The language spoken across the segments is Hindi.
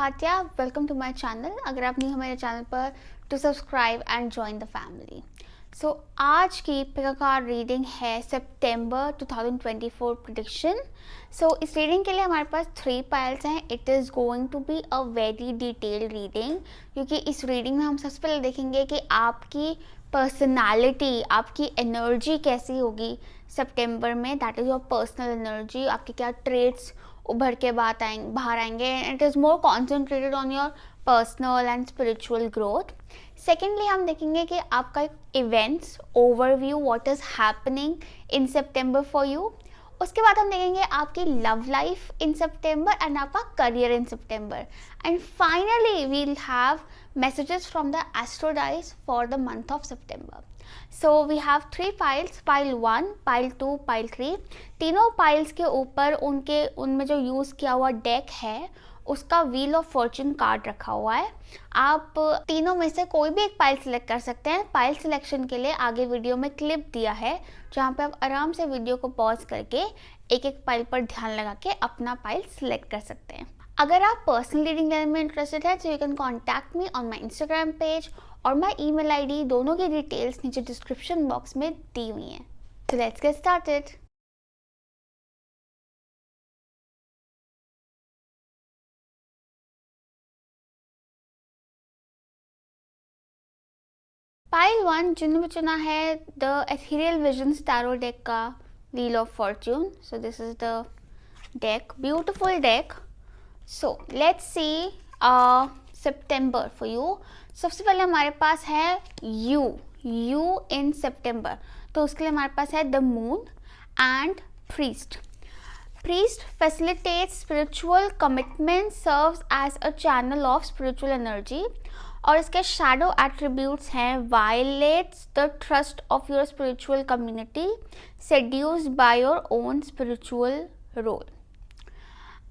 आत्या, वेलकम टू माय चैनल। अगर आप न्यू हमारे चैनल पर to subscribe and join the family. So आज की पिकाकार रीडिंग है सितंबर 2024 प्रेडिक्शन। सो इस रीडिंग के लिए हमारे पास 3 पाइल्स हैं। It is going to be a very detailed reading, क्योंकि इस रीडिंग में हम सबसे पहले देखेंगे कि आपकी पर्सनालिटी, आपकी एनर्जी कैसी होगी सितंबर में। That is your personal energy. आपके क्या ट्रेट्स उभर के बाहर आएंगे। It is more concentrated on your personal and spiritual growth. Secondly हम देखेंगे कि आपका events overview, what is happening in September for you. उसके बाद हम देखेंगे आपकी love life in September and आपका career in September. And finally we'll have messages from the astro dice for the month of September. So we have 3 piles, pile 1, pile 2, pile 3. तीनों piles के ऊपर उनमें जो यूज़ किया हुआ डेक है उसका व्हील ऑफ फॉर्चून कार्ड रखा हुआ है। आप तीनों में से कोई भी एक पाइल सिलेक्ट कर सकते हैं। पाइल सिलेक्शन के लिए आगे वीडियो में क्लिप दिया है जहाँ पे आप आराम से वीडियो को पॉज करके एक एक पाइल पर ध्यान लगा के अपना पाइल सिलेक्ट कर सकते हैं। अगर आप पर्सनल रीडिंग लेने में इंटरेस्टेड है तो you can contact me on my Instagram page और माई ईमेल आईडी, दोनों की डिटेल्स नीचे डिस्क्रिप्शन बॉक्स में दी हुई हैं। So let's get started. Pile 1 जिन्होंने चुना है the ethereal visions tarot deck का wheel of Fortune. So this is the deck, beautiful deck. So let's see September for you. सबसे पहले हमारे पास है यू इन सितंबर, तो उसके लिए हमारे पास है the moon and priest facilitates spiritual commitment, serves as a channel of spiritual energy। और इसके शैडो एट्रीब्यूट्स हैं violates the trust of your spiritual community, seduced by your own spiritual role।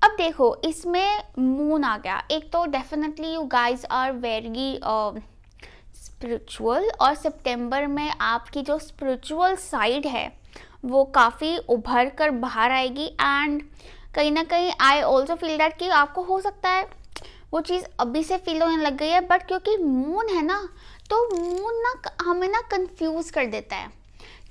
अब देखो इसमें मून आ गया। एक तो definitely you guys are very spiritual और सितंबर में आपकी जो स्पिरिचुअल साइड है वो काफ़ी उभर कर बाहर आएगी। एंड कहीं ना कहीं आई ऑल्सो फील दैट कि आपको हो सकता है वो चीज़ अभी से फील होने लग गई है, बट क्योंकि मून है ना तो मून ना हमें ना कंफ्यूज कर देता है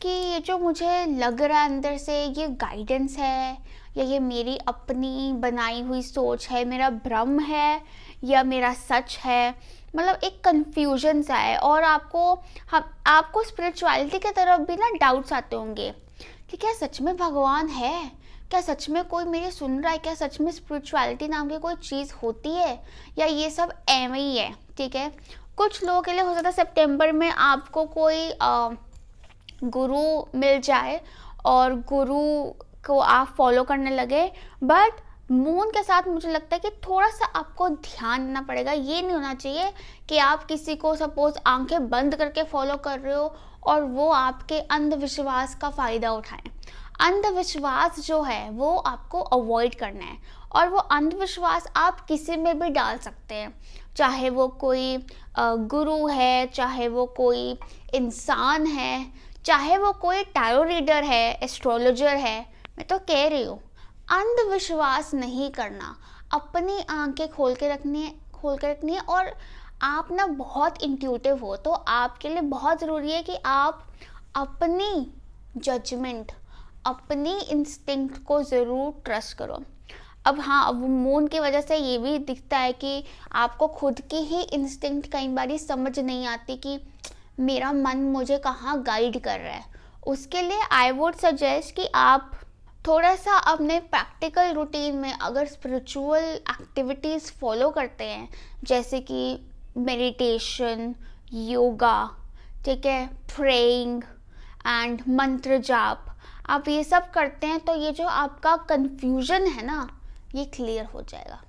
कि ये जो मुझे लग रहा है अंदर से ये गाइडेंस है या ये मेरी अपनी बनाई हुई सोच है, मेरा भ्रम है या मेरा सच है। मतलब एक कन्फ्यूजन सा है और आपको स्पिरिचुअलिटी की तरफ भी ना डाउट्स आते होंगे कि क्या सच में भगवान है, क्या सच में कोई मेरी सुन रहा है, क्या सच में स्पिरिचुअलिटी नाम की कोई चीज़ होती है या ये सब एवं ही है। ठीक है, कुछ लोगों के लिए हो सकता है सितंबर में आपको कोई गुरु मिल जाए और गुरु को आप फॉलो करने लगे, बट मून के साथ मुझे लगता है कि थोड़ा सा आपको ध्यान देना पड़ेगा। ये नहीं होना चाहिए कि आप किसी को सपोज आंखें बंद करके फॉलो कर रहे हो और वो आपके अंधविश्वास का फ़ायदा उठाएं। अंधविश्वास जो है वो आपको अवॉइड करना है और वो अंधविश्वास आप किसी में भी डाल सकते हैं, चाहे वो कोई गुरु है, चाहे वो कोई इंसान है, चाहे वो कोई टैरो रीडर है, एस्ट्रोलॉजर है। मैं तो कह रही हूँ अंधविश्वास नहीं करना, अपनी आंखें खोल के रखनी है। और आप ना बहुत इंट्यूटिव हो तो आपके लिए बहुत ज़रूरी है कि आप अपनी जजमेंट, अपनी इंस्टिंक्ट को ज़रूर ट्रस्ट करो। अब हाँ, अब मून की वजह से ये भी दिखता है कि आपको खुद की ही इंस्टिंक्ट कई बार समझ नहीं आती कि मेरा मन मुझे कहाँ गाइड कर रहा है। उसके लिए आई वुड सजेस्ट कि आप थोड़ा सा अपने प्रैक्टिकल रूटीन में अगर स्पिरिचुअल एक्टिविटीज़ फॉलो करते हैं, जैसे कि मेडिटेशन, योगा, ठीक है, प्रेइंग एंड मंत्र जाप, आप ये सब करते हैं तो ये जो आपका कंफ्यूजन है ना ये क्लियर हो जाएगा।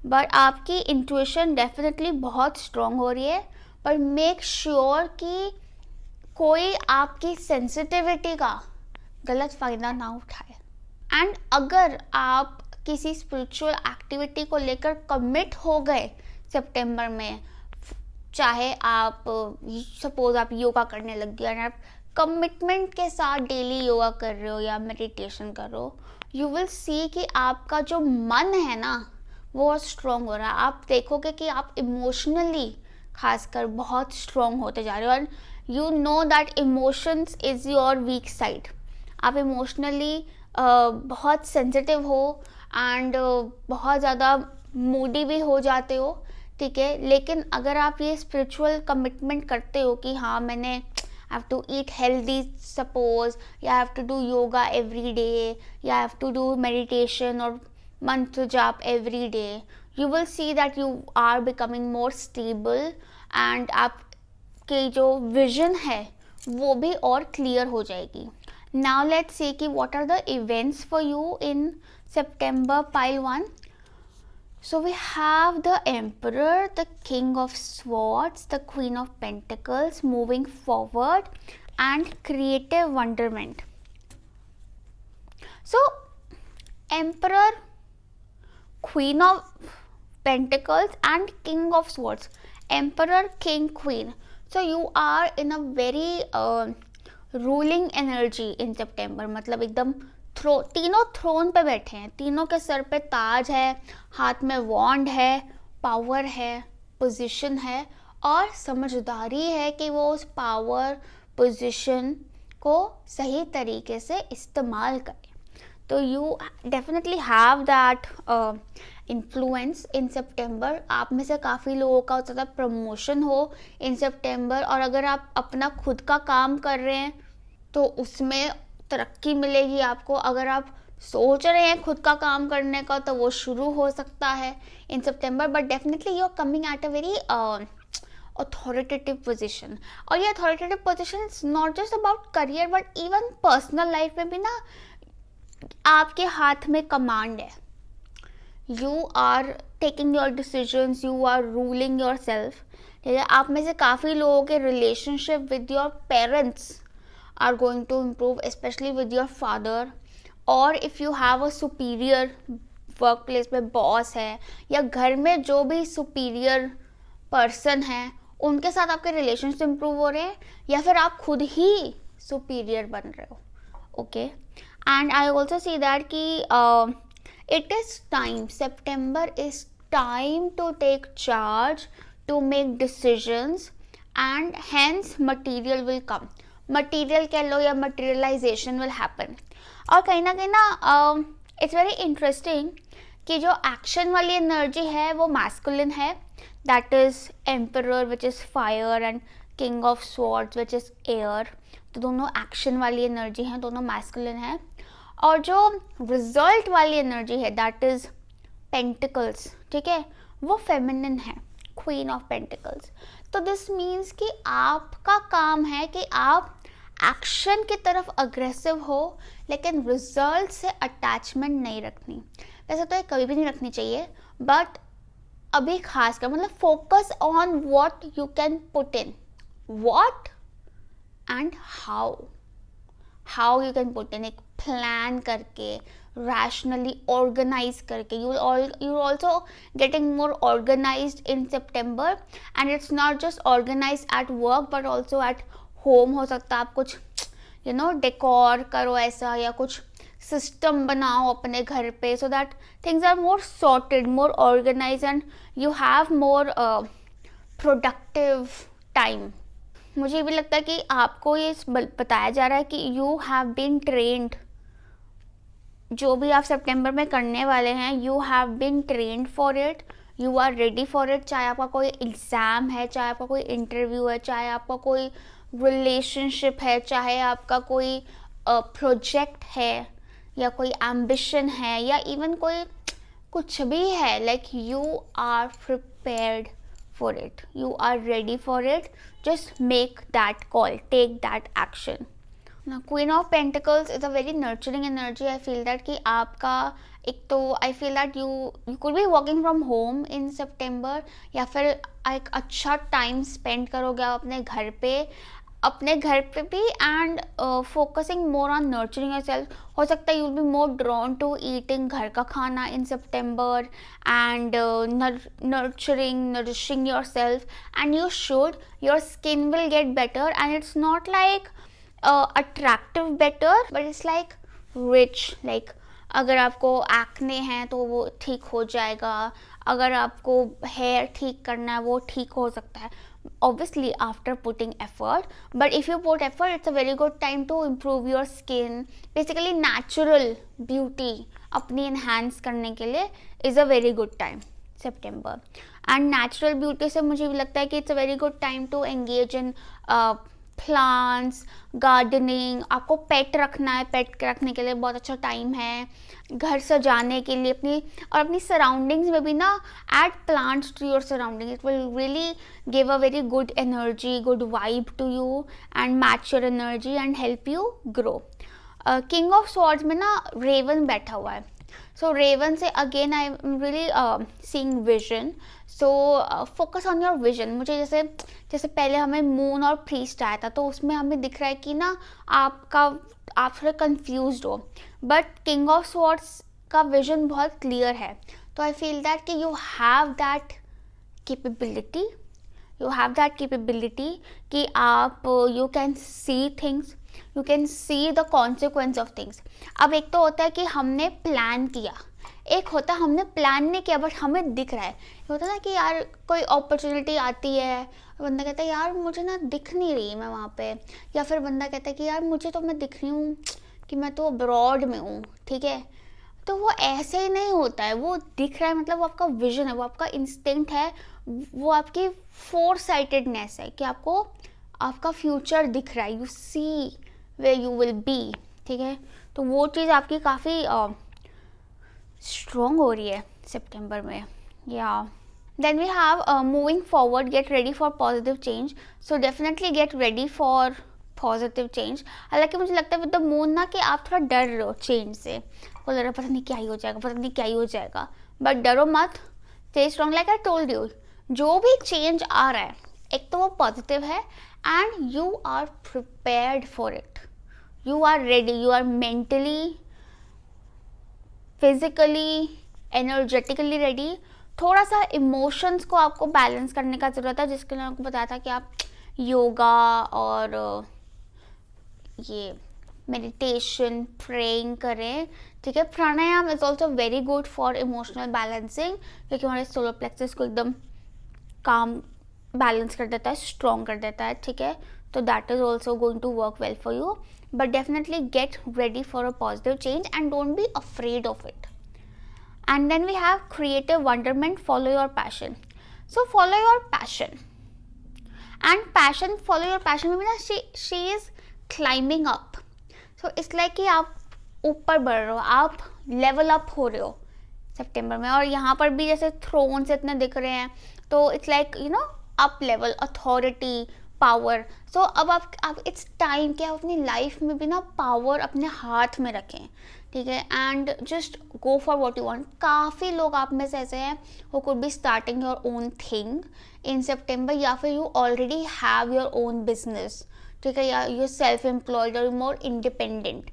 बट आपकी इंट्यूशन डेफिनेटली बहुत स्ट्रॉन्ग हो रही है, पर मेक श्योर कि कोई आपकी सेंसिटिविटी का गलत फ़ायदा ना उठाए। एंड अगर आप किसी स्पिरिचुअल एक्टिविटी को लेकर कमिट हो गए सितंबर में, चाहे आप सपोज आप योगा करने लग गए और आप कमिटमेंट के साथ डेली योगा कर रहे हो या मेडिटेशन कर रहे हो, यू विल सी कि आपका जो मन है ना वो स्ट्रॉन्ग हो रहा है। आप देखोगे कि आप इमोशनली खासकर बहुत स्ट्रॉन्ग होते जा रहे हो, और you know that emotions is your week side. आप इमोशनली बहुत सेंसिटिव हो एंड बहुत ज़्यादा मूडी भी हो जाते हो, ठीक है। लेकिन अगर आप ये स्पिरिचुअल कमिटमेंट करते हो कि हाँ मैंने have to eat healthy suppose, या have to do yoga every day, या हैव टू डू मेडिटेशन और मंत्र जाप every day, you will see that you are becoming more stable, and आपके जो विजन है वो भी और क्लियर हो जाएगी। नाउ लेट्स सी कि what are the events for you in September, pile 1. So we have the Emperor, the King of Swords, the Queen of Pentacles moving forward, and creative wonderment. So Emperor, Queen of Pentacles and King of Swords. Emperor, King, Queen. So you are in a very ruling energy in September. मतलब एकदम तीनों थ्रोन पे बैठे हैं, तीनों के सर पे ताज है, हाथ में वॉन्ड है, पावर है, पोजीशन है, और समझदारी है कि वो उस पावर पोजीशन को सही तरीके से इस्तेमाल करें। तो you definitely have that influence in September. आप में से काफ़ी लोगों का हो सकता है प्रमोशन हो इन सितंबर, और अगर आप अपना खुद का काम कर रहे हैं तो उसमें तरक्की मिलेगी आपको। अगर आप सोच रहे हैं खुद का काम करने का तो वो शुरू हो सकता है in September, but definitely you are coming at a very authoritative position. और ये authoritative position is not just about career but even personal life में भी ना आपके हाथ में कमांड है। You are taking your decisions, you are ruling your self, ठीक है। आप में से काफ़ी लोगों के relationship with your parents are going to improve, especially with your father, or if you have a superior workplace में बॉस है, या घर में जो भी सुपीरियर पर्सन है उनके साथ आपके रिलेशनशिप इंप्रूव हो रहे हैं, या फिर आप खुद ही सुपीरियर बन रहे हो, okay. And I also see that कि it is time, September is time to take charge, to make decisions, and hence material will come. Material कह लो या मटीरियलाइजेशन विल हैपन। और कहीं ना इट्स वेरी इंटरेस्टिंग कि जो एक्शन वाली एनर्जी है वो मैस्कुलिन है, that is emperor which is fire, and king of swords which is air. तो दोनों एक्शन वाली एनर्जी हैं, दोनों मैस्कुलिन है। और जो रिजल्ट वाली एनर्जी है दैट इज पेंटिकल्स, ठीक है, वो फेमिनिन है, क्वीन ऑफ पेंटिकल्स। तो दिस मीन्स कि आपका काम है कि आप एक्शन की तरफ अग्रेसिव हो, लेकिन रिजल्ट से अटैचमेंट नहीं रखनी। वैसे तो ये कभी भी नहीं रखनी चाहिए, बट अभी खास कर मतलब focus on what you can put in, what and how you can put in, एक प्लान करके, रैशनली ऑर्गेनाइज करके। You also getting more organized in September, and it's not just organize at work but also at home. हो सकता है आप कुछ डेकोर करो ऐसा, या कुछ सिस्टम बनाओ अपने घर पे, so that things are more sorted, more organize, and you have more productive time. मुझे भी लगता है कि आपको ये बताया जा रहा है कि यू हैव बीन ट्रेन्ड, जो भी आप सितंबर में करने वाले हैं, you have been trained for it, you are ready for it. चाहे आपका कोई एग्ज़ाम है, चाहे आपका कोई इंटरव्यू है, चाहे आपका कोई रिलेशनशिप है, चाहे आपका कोई प्रोजेक्ट है, या कोई एम्बिशन है, या इवन कोई कुछ भी है, like you are prepared for it, you are ready for it. Just make that call, take that action. Queen of pentacles is a very nurturing energy. I feel that कि आपका एक तो I feel that you could be working from home in September, या फिर एक अच्छा टाइम स्पेंड करोगे आप अपने घर पे भी, and focusing more on nurturing your self. हो सकता है you will be more drawn to eating घर का खाना in September, and nourishing your self, and you should, your skin will get better, and it's not like attractive better, but it's like rich, like अगर आपको एक्ने है तो वो ठीक हो जाएगा, अगर आपको हेयर ठीक करना है वो ठीक हो सकता है, obviously after putting effort. But if you put effort, it's a very good time to improve your skin. Basically natural beauty अपनी enhance करने के लिए is a very good time September. And natural beauty से मुझे भी लगता है कि it's a very good time to engage in plants, gardening. आपको पेट रखना है, पेट रखने के लिए बहुत अच्छा टाइम है. घर सजाने के लिए अपनी सराउंडिंग्स में भी ना add plants to your surrounding. It will really give a very good energy, good vibe to you and match your energy and help you grow. King of swords में ना रेवन बैठा हुआ है. सो रेवन से again I am really seeing vision. So focus on your vision. मुझे जैसे पहले हमें मून और प्रीस्ट आया था, तो उसमें हमें दिख रहा है कि ना आप थोड़े कंफ्यूज्ड हो, बट किंग ऑफ स्वॉर्ड्स का विजन बहुत क्लियर है. तो आई फील दैट कि यू हैव दैट कैपेबिलिटी कि आप you can see things, you can see the consequence of things. अब एक तो होता है कि हमने प्लान किया, एक होता है हमने प्लान नहीं किया बट हमें दिख रहा है. होता है ना कि यार कोई अपॉर्चुनिटी आती है, बंदा कहता है यार मुझे ना दिख नहीं रही मैं वहाँ पे, या फिर बंदा कहता है कि यार मुझे तो मैं दिख रही हूँ कि मैं तो अब्रॉड में हूँ, ठीक है. तो वो ऐसे ही नहीं होता है, वो दिख रहा है मतलब वो आपका विजन है, वो आपका इंस्टिंक्ट है, वो आपकी फोर साइटेडनेस है कि आपको आपका फ्यूचर दिख रहा है. You see where you will be, ठीक है. तो वो चीज़ आपकी काफ़ी स्ट्रॉन्ग हो रही है सितंबर में. या then we have moving forward, get ready for positive change. So definitely get ready for positive change. हालांकि मुझे लगता है विद द मून ना कि आप थोड़ा डर रहे हो चेंज से, बोल रहे पता नहीं क्या ही हो जाएगा, पता नहीं क्या ही हो जाएगा, बट डरो मत. Stay strong. Like I told you, जो भी चेंज आ रहा है एक तो वो पॉजिटिव है and you are prepared for it. You are ready, you are mentally, physically, energetically ready. थोड़ा सा इमोशंस को आपको बैलेंस करने का ज़रूरत है, जिसके लिए आपको बताया था कि आप योगा और ये मेडिटेशन, प्रेइंग करें, ठीक है. Pranayama is also very good for emotional balancing, क्योंकि हमारे सोलर प्लेक्सस को एकदम काम बैलेंस कर देता है, स्ट्रॉन्ग कर देता है, ठीक है. तो that is also going to work well for you. But definitely get ready for a positive change and don't be afraid of it. And then we have creative wonderment, follow your passion. So follow your passion. And passion, follow your passion में ना she is climbing up. So it's like कि आप ऊपर बढ़ रहे हो, आप level up हो रहे हो सितंबर में. और यहाँ पर भी जैसे थ्रोन्स इतने दिख रहे हैं, तो it's like you know up level, authority, power. So अब आप इट्स टाइम कि आप अपनी लाइफ में भी ना पावर अपने हाथ में रखें, ठीक है. And just go for what you want. काफ़ी लोग आप में से ऐसे हैं who could be starting your own thing in September, या फिर you already have your own business, ठीक है, या यू सेल्फ एम्प्लॉयड और मोर इंडिपेंडेंट.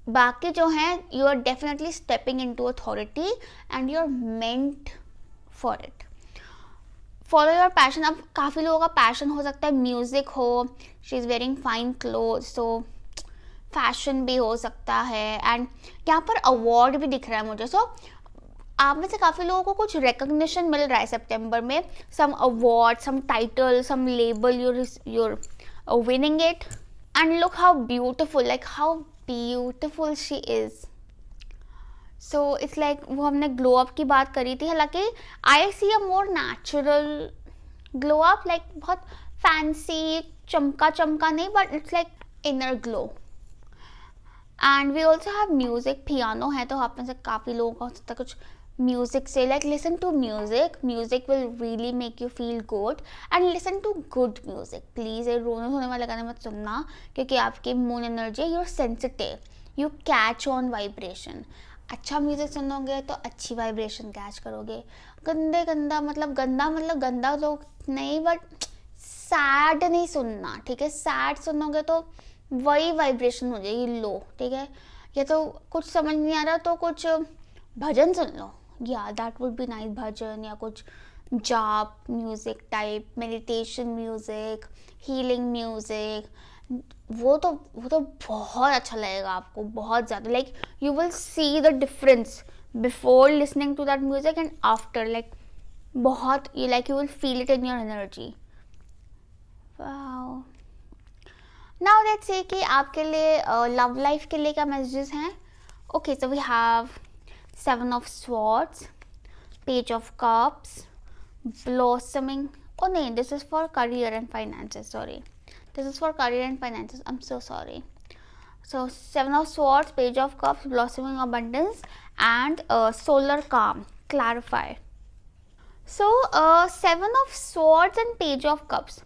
बाकी जो हैं you are definitely stepping in to authority and you are meant for it. Follow your passion. अब काफ़ी लोगों का पैशन हो सकता है म्यूज़िक हो, she is wearing fine cloth, so fashion भी हो सकता है. एंड यहाँ पर अवार्ड भी दिख रहा है मुझे. सो आप में से काफ़ी लोगों को कुछ रिकग्निशन मिल रहा है सितंबर में, some award, some title, some label, you're winning it. And look how beautiful, like how beautiful she is. So it's like वो हमने ग्लो अप की बात करी थी. हालांकि I see a more natural glow up, like बहुत फैंसी चमका नहीं, but it's like inner glow. And we also have music. Piano है तो आप में से काफ़ी लोगों का हो सकता है कुछ म्यूजिक से, like listen to music. Music will really make you feel good and listen to good music. Please ये रोने धोने वाले गाने मत सुनना, क्योंकि आपकी moon energy, you are sensitive, you catch on vibration. अच्छा म्यूज़िक सुनोगे तो अच्छी वाइब्रेशन कैच करोगे. गंदा मतलब गंदा लोग नहीं, बट सैड नहीं सुनना, ठीक है. सैड सुनोगे तो वही वाइब्रेशन हो जाएगी लो, ठीक है. या तो कुछ समझ नहीं आ रहा तो कुछ भजन सुन लो, या दैट वुड बी नाइस. भजन या कुछ जाप music type, meditation music, healing music. वो तो बहुत अच्छा लगेगा आपको, बहुत ज़्यादा। Like you will see the difference before listening to that music and after, like बहुत you will feel it in your energy. Now let's say कि आपके लिए लव लाइफ के लिए क्या मैसेजेस हैं। Okay, so we have 7 of Swords, Page of Cups, Blossoming. Oh no, this is for career and finances. Sorry, this is for career and finances. I'm so sorry. So 7 of Swords, Page of Cups, Blossoming Abundance, and Solar Calm, Clarify. So 7 of Swords and Page of Cups.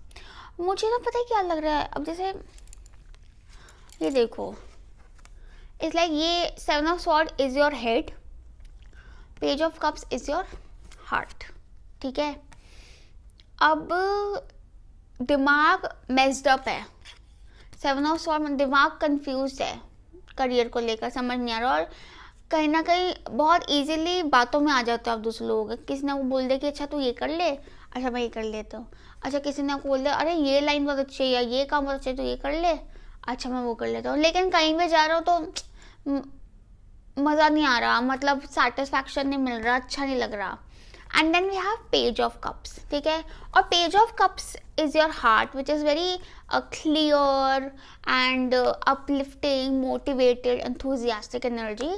मुझे ना पता है क्या लग रहा है, अब जैसे ये देखो, इट्स लाइक ये 7 of Swords is your head, page of cups is your heart, ठीक है। अब दिमाग मेस्ड अप है, 7 of Swords में दिमाग कंफ्यूज है, करियर को लेकर समझ नहीं आ रहा, और कहीं ना कहीं बहुत इजीली बातों में आ जाते हो आप दूसरे लोगों के। किसी ने वो बोल दे कि अच्छा तू ये कर ले, अच्छा मैं ये कर लेता हूँ। अच्छा किसी ने आपको बोल दिया अरे ये लाइन बहुत अच्छी है या ये काम बहुत अच्छा है, तो ये कर ले, अच्छा मैं वो कर लेता हूँ। लेकिन कहीं पे जा रहा हूँ तो मज़ा नहीं आ रहा, मतलब सेटिस्फैक्शन नहीं मिल रहा, अच्छा नहीं लग रहा। And then we have page of cups, ठीक है। और page of cups is your heart which is very clear and uplifting, motivated, enthusiastic energy.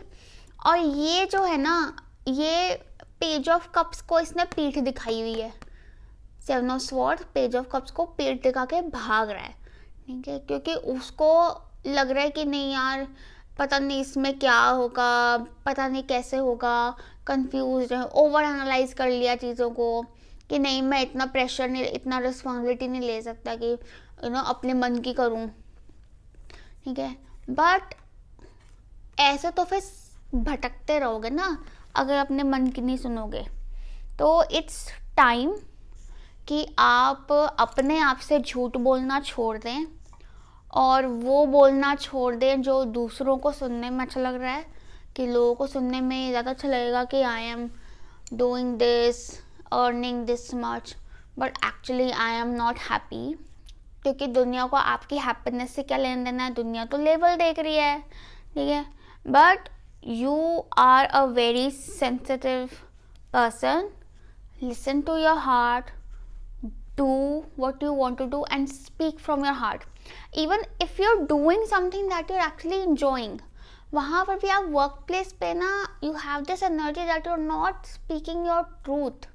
और ये जो है ना, ये पेज ऑफ कप्स को इसने पीठ दिखाई हुई है। 7 of Swords page of cups को पीठ दिखा के भाग रहा है, ठीक है, क्योंकि उसको लग रहा है कि नहीं यार पता नहीं इसमें क्या होगा, पता नहीं कैसे होगा, कंफ्यूज है, ओवर एनालाइज कर लिया चीज़ों को कि नहीं मैं इतना प्रेशर नहीं, इतना रिस्पॉन्सिबिलिटी नहीं ले सकता कि अपने मन की करूं, ठीक है। बट ऐसे तो फिर भटकते रहोगे ना अगर अपने मन की नहीं सुनोगे। तो इट्स टाइम कि आप अपने आप से झूठ बोलना छोड़ दें और वो बोलना छोड़ दें जो दूसरों को सुनने में अच्छा लग रहा है, कि लोगों को सुनने में ज़्यादा अच्छा लगेगा कि I am doing this, earning this much, but actually I am not happy. क्योंकि दुनिया को आपकी हैप्पीनेस से क्या लेना देना है, दुनिया तो लेवल देख रही है, ठीक है। But you are a very sensitive person, listen to your heart, do what you want to do and speak from your heart. Even if you're doing something that you're actually enjoying, वहाँ पर भी आप वर्क प्लेस पे ना you have this energy that you're not speaking your truth.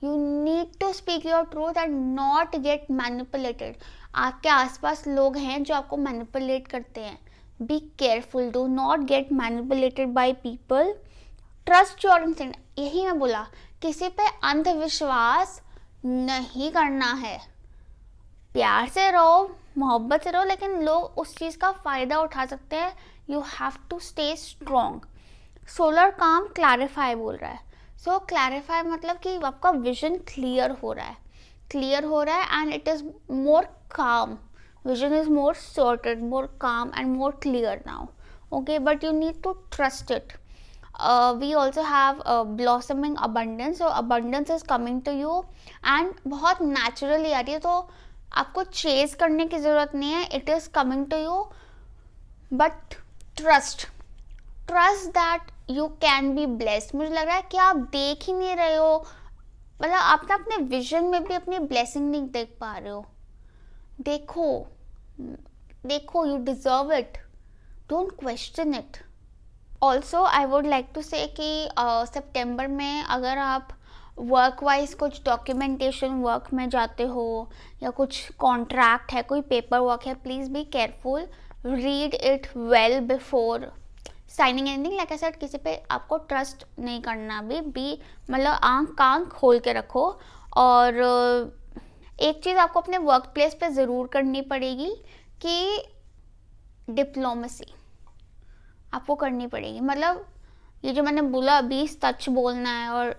You need to speak your truth and not get manipulated. आपके आसपास लोग हैं जो आपको मैनिपुलेट करते हैं, be careful, do not get manipulated by people. Trust your instinct. यही मैं बोला, किसी पे अंधविश्वास नहीं करना है, प्यार से रहो, मोहब्बत से रहो, लेकिन लोग उस चीज़ का फ़ायदा उठा सकते हैं। You have to stay strong. Solar calm clarify बोल रहा है। सो क्लैरिफाई मतलब कि आपका विजन क्लियर हो रहा है, क्लियर हो रहा है, and it is more calm, vision is more sorted, more calm and more clear now, okay. But you need to trust it. We also have blossoming abundance. So abundance is coming to you and बहुत naturally आ रही है, तो आपको chase करने की ज़रूरत नहीं है. It is coming to you, but trust that you can be blessed. मुझे लग रहा है कि आप देख ही नहीं रहे हो, मतलब आप ना अपने विजन में भी अपनी blessing नहीं देख पा रहे हो. देखो, you deserve it. Don't question it. Also I would like to say कि सितंबर में अगर आप वर्क वाइज कुछ डॉक्यूमेंटेशन वर्क में जाते हो या कुछ कॉन्ट्रैक्ट है, कोई पेपर वर्क है, please be careful, read it well before signing anything. Like I said, किसी पे आपको ट्रस्ट नहीं करना भी मतलब आँख कान खोल के रखो. और एक चीज़ आपको अपने वर्क प्लेस पे ज़रूर करनी पड़ेगी कि डिप्लोमेसी आपको करनी पड़ेगी. मतलब ये जो मैंने बोला अभी, सच बोलना है और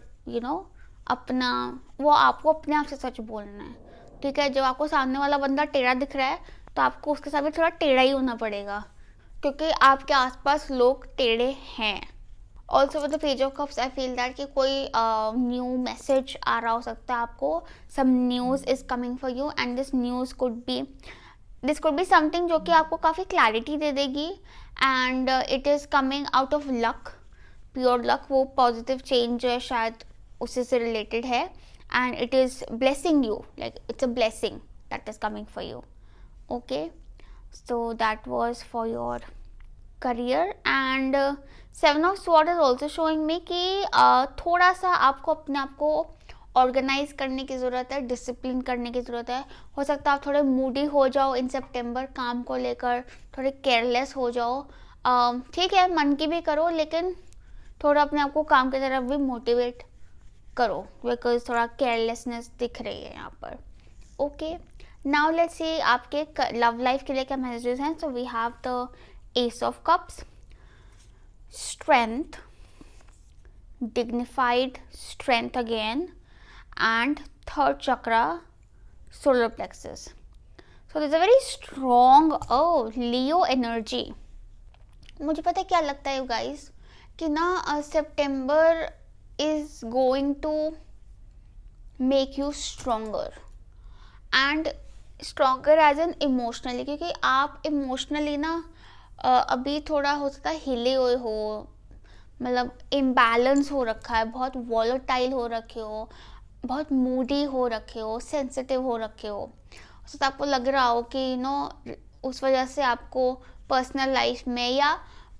अपना, वो आपको अपने आप से सच बोलना है, ठीक है. जब आपको सामने वाला बंदा टेढ़ा दिख रहा है तो आपको उसके साथ भी थोड़ा टेढ़ा ही होना पड़ेगा, क्योंकि आपके आसपास लोग टेढ़े हैं. Also with the page of cups I feel that कि कोई न्यू मैसेज आ रहा हो सकता है आपको. Some news is coming for you and this news could be this could be something जो कि आपको काफ़ी क्लैरिटी दे देगी, and it is coming out of luck, pure luck. वो पॉजिटिव चेंज जो है शायद उसी से रिलेटेड है, and it is blessing you, like it's a blessing that is coming for you. Okay, so that was for your career. And seven of sword is also showing me कि थोड़ा सा आपको अपने आप को ऑर्गेनाइज करने की ज़रूरत है, डिसिप्लिन करने की ज़रूरत है। हो सकता है आप थोड़े मूडी हो जाओ इन सितंबर, काम को लेकर थोड़े केयरलेस हो जाओ। ठीक है, मन की भी करो, लेकिन थोड़ा अपने आप को काम की तरफ भी मोटिवेट करो, बिकॉज थोड़ा केयरलेसनेस दिख रही है यहाँ पर। ओके, नाउ लेट्स सी आपके लव लाइफ के लिए क्या मैसेजेस हैं। So we have the ace of cups, strength, dignified strength again, and third chakra, solar plexus. So there's a very strong Leo energy. मुझे पता है क्या लगता है you guys कि ना सितंबर is going to make you stronger and stronger as in emotionally, क्योंकि आप इमोशनली ना अभी थोड़ा हो सकता है हिले हुए हो, मतलब इम्बैलेंस हो रखा है, बहुत वॉलेटाइल हो रखे हो, बहुत मूडी हो रखे हो, सेंसिटिव हो रखे हो। तो आपको लग रहा हो कि उस वजह से आपको पर्सनल लाइफ में या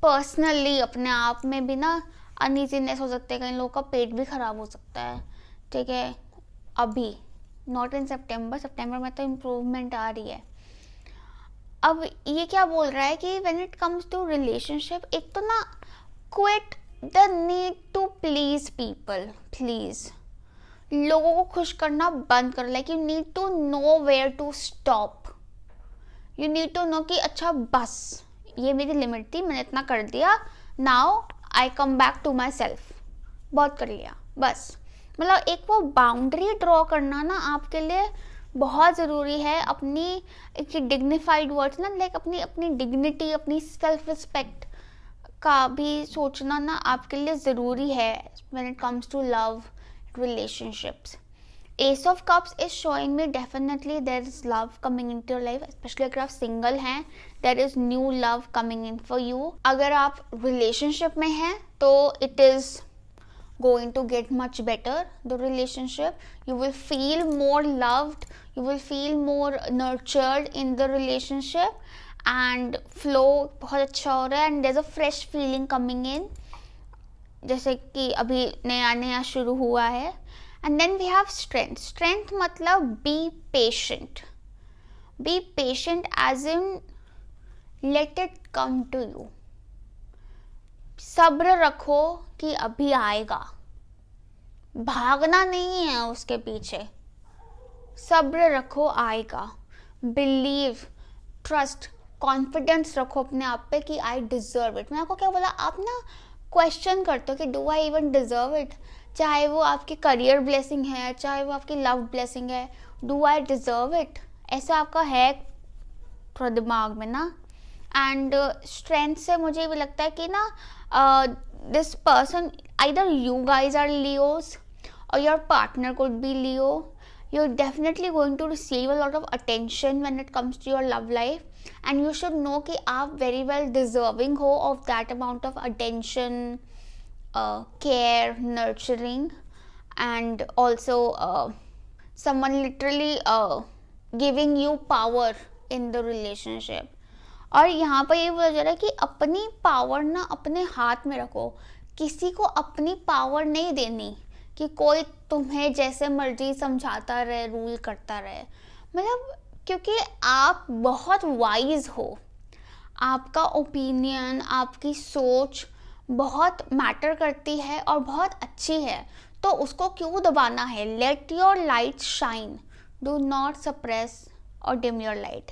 पर्सनली अपने आप में भी ना अनईजीनेस हो सकते हैं, कई लोगों का पेट भी खराब हो सकता है। ठीक है, अभी नॉट इन सितंबर में तो इम्प्रूवमेंट आ रही है। अब ये क्या बोल रहा है कि when it comes to relationship, एक तो ना quit the need to please people, please लोगों को खुश करना बंद कर। Like you need to know where to stop, you need to know कि अच्छा बस ये मेरी लिमिट थी, मैंने इतना कर दिया, now I come back to myself, बहुत कर लिया बस। मतलब एक वो बाउंड्री ड्रॉ करना ना आपके लिए बहुत ज़रूरी है। अपनी एक डिग्निफाइड वर्ड्स ना, लाइक अपनी डिग्निटी, अपनी सेल्फ रिस्पेक्ट का भी सोचना ना आपके लिए ज़रूरी है when it comes to love relationships. Ace of Cups is showing me definitely there is love coming into your life, especially अगर आप single हैं, there is new love coming in for you. अगर आप relationship में हैं तो it is going to get much better, the relationship. You will feel more loved, you will feel more nurtured in the relationship, and flow बहुत अच्छा हो रहा है, and there's a fresh feeling coming in, जैसे कि अभी नया नया शुरू हुआ है। And then we have strength. Strength मतलब be patient, be patient as in let it come to you. सब्र रखो कि अभी आएगा, भागना नहीं है उसके पीछे, सब्र रखो आएगा। बिलीव, ट्रस्ट, कॉन्फिडेंस रखो अपने आप पे कि आई डिजर्व इट। मैं आपको क्या बोला, आप ना क्वेश्चन करते हो कि do I even deserve it, चाहे वो आपकी करियर ब्लेसिंग है, चाहे वो आपकी लव ब्लेसिंग है, डू आई डिजर्व इट, ऐसा आपका है थोड़ा दिमाग में ना। एंड स्ट्रेंथ से मुझे भी लगता है कि ना this person, either you guys are Leos or your partner could be Leo, you're definitely going to receive a lot of attention when it comes to your love life, and you should know कि आप very well deserving हो of that amount of attention, care, nurturing, and also someone literally giving you power in the relationship. और यहाँ पर ये बोला जा रहा है कि अपनी पावर ना अपने हाथ में रखो, किसी को अपनी पावर नहीं देनी कि कोई तुम्हें जैसे मर्जी समझाता रहे, रूल करता रहे। मतलब क्योंकि आप बहुत वाइज हो, आपका ओपिनियन, आपकी सोच बहुत मैटर करती है और बहुत अच्छी है, तो उसको क्यों दबाना है। Let your light shine, do not suppress और डिम योर लाइट।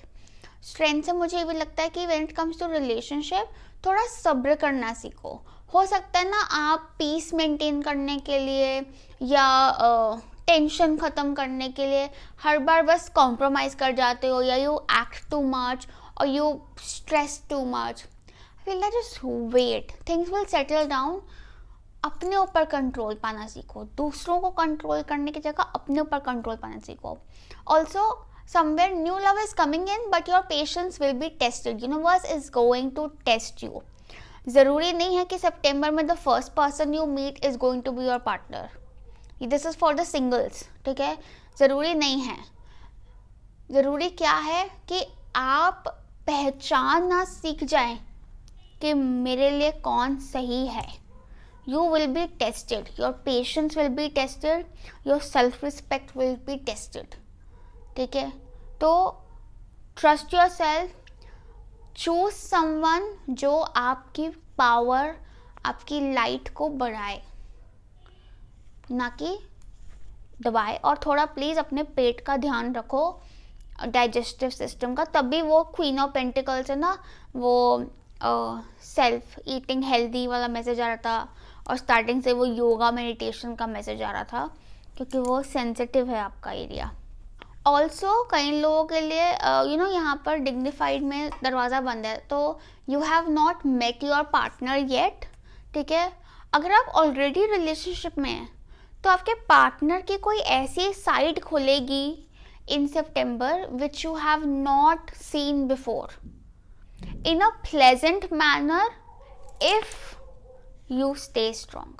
स्ट्रेंथ से मुझे ये भी लगता है कि when it comes to relationship थोड़ा सब्र करना सीखो। हो सकता है ना आप पीस मेंटेन करने के लिए या टेंशन ख़त्म करने के लिए हर बार बस कॉम्प्रोमाइज़ कर जाते हो, या यू एक्ट टू मच और you stress too much. I feel that just wait, things will settle down. अपने ऊपर कंट्रोल पाना सीखो, दूसरों को कंट्रोल करने की जगह अपने ऊपर कंट्रोल पाना सीखो। Also somewhere new love is coming in, but your patience will be tested. Universe is going to test you. ज़रूरी नहीं है कि सितंबर में the first person you meet is going to be your partner. This is for the singles, ठीक है. ज़रूरी नहीं है. ज़रूरी क्या है कि आप पहचानना सीख जाएं कि मेरे लिए कौन सही है. You will be tested, your patience will be tested, your self respect will be tested. ठीक है. तो trust yourself, choose someone जो आपकी पावर, आपकी लाइट को बढ़ाए, ना कि दबाए. और थोड़ा प्लीज़ अपने पेट का ध्यान रखो, डाइजेस्टिव सिस्टम का. तभी वो क्वीन ऑफ पेंटिकल्स है ना, वो सेल्फ ईटिंग हेल्दी वाला मैसेज आ रहा था, और स्टार्टिंग से वो योगा मेडिटेशन का मैसेज आ रहा था, क्योंकि वो सेंसिटिव है आपका एरिया. ऑल्सो कई लोगों के लिए यहाँ पर डिग्निफाइड में दरवाज़ा बंद है, तो you have not met your partner yet. ठीक है. अगर आप ऑलरेडी रिलेशनशिप में हैं तो आपके पार्टनर की कोई ऐसी साइड खुलेगी in September which you have not seen before, in a pleasant manner, if you stay strong,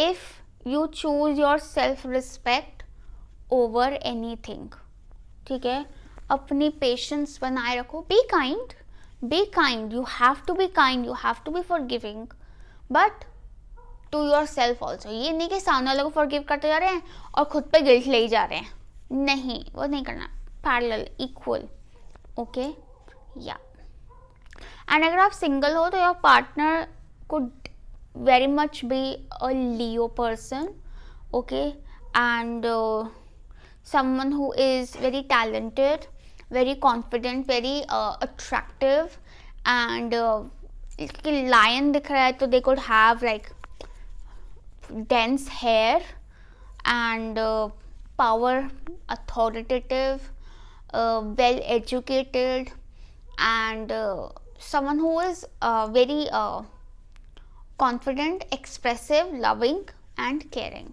if you choose your self respect over anything. ठीक है. अपनी पेशेंस बनाए रखो. be kind, you have to be kind, you have to be forgiving, but to yourself also. ये नहीं कि सामने वाले को forgive करते जा रहे हैं और खुद पे गिल्ट ले ही जा रहे हैं. नहीं, वो नहीं करना. Parallel, equal. ओके. या. एंड अगर आप सिंगल हो तो your partner could very much be a Leo person, okay, and someone who is very talented, very confident, very attractive, and lion दिख रहा है तो they could have like dense hair and power, authoritative, well educated, and someone who is very confident, expressive, loving and caring.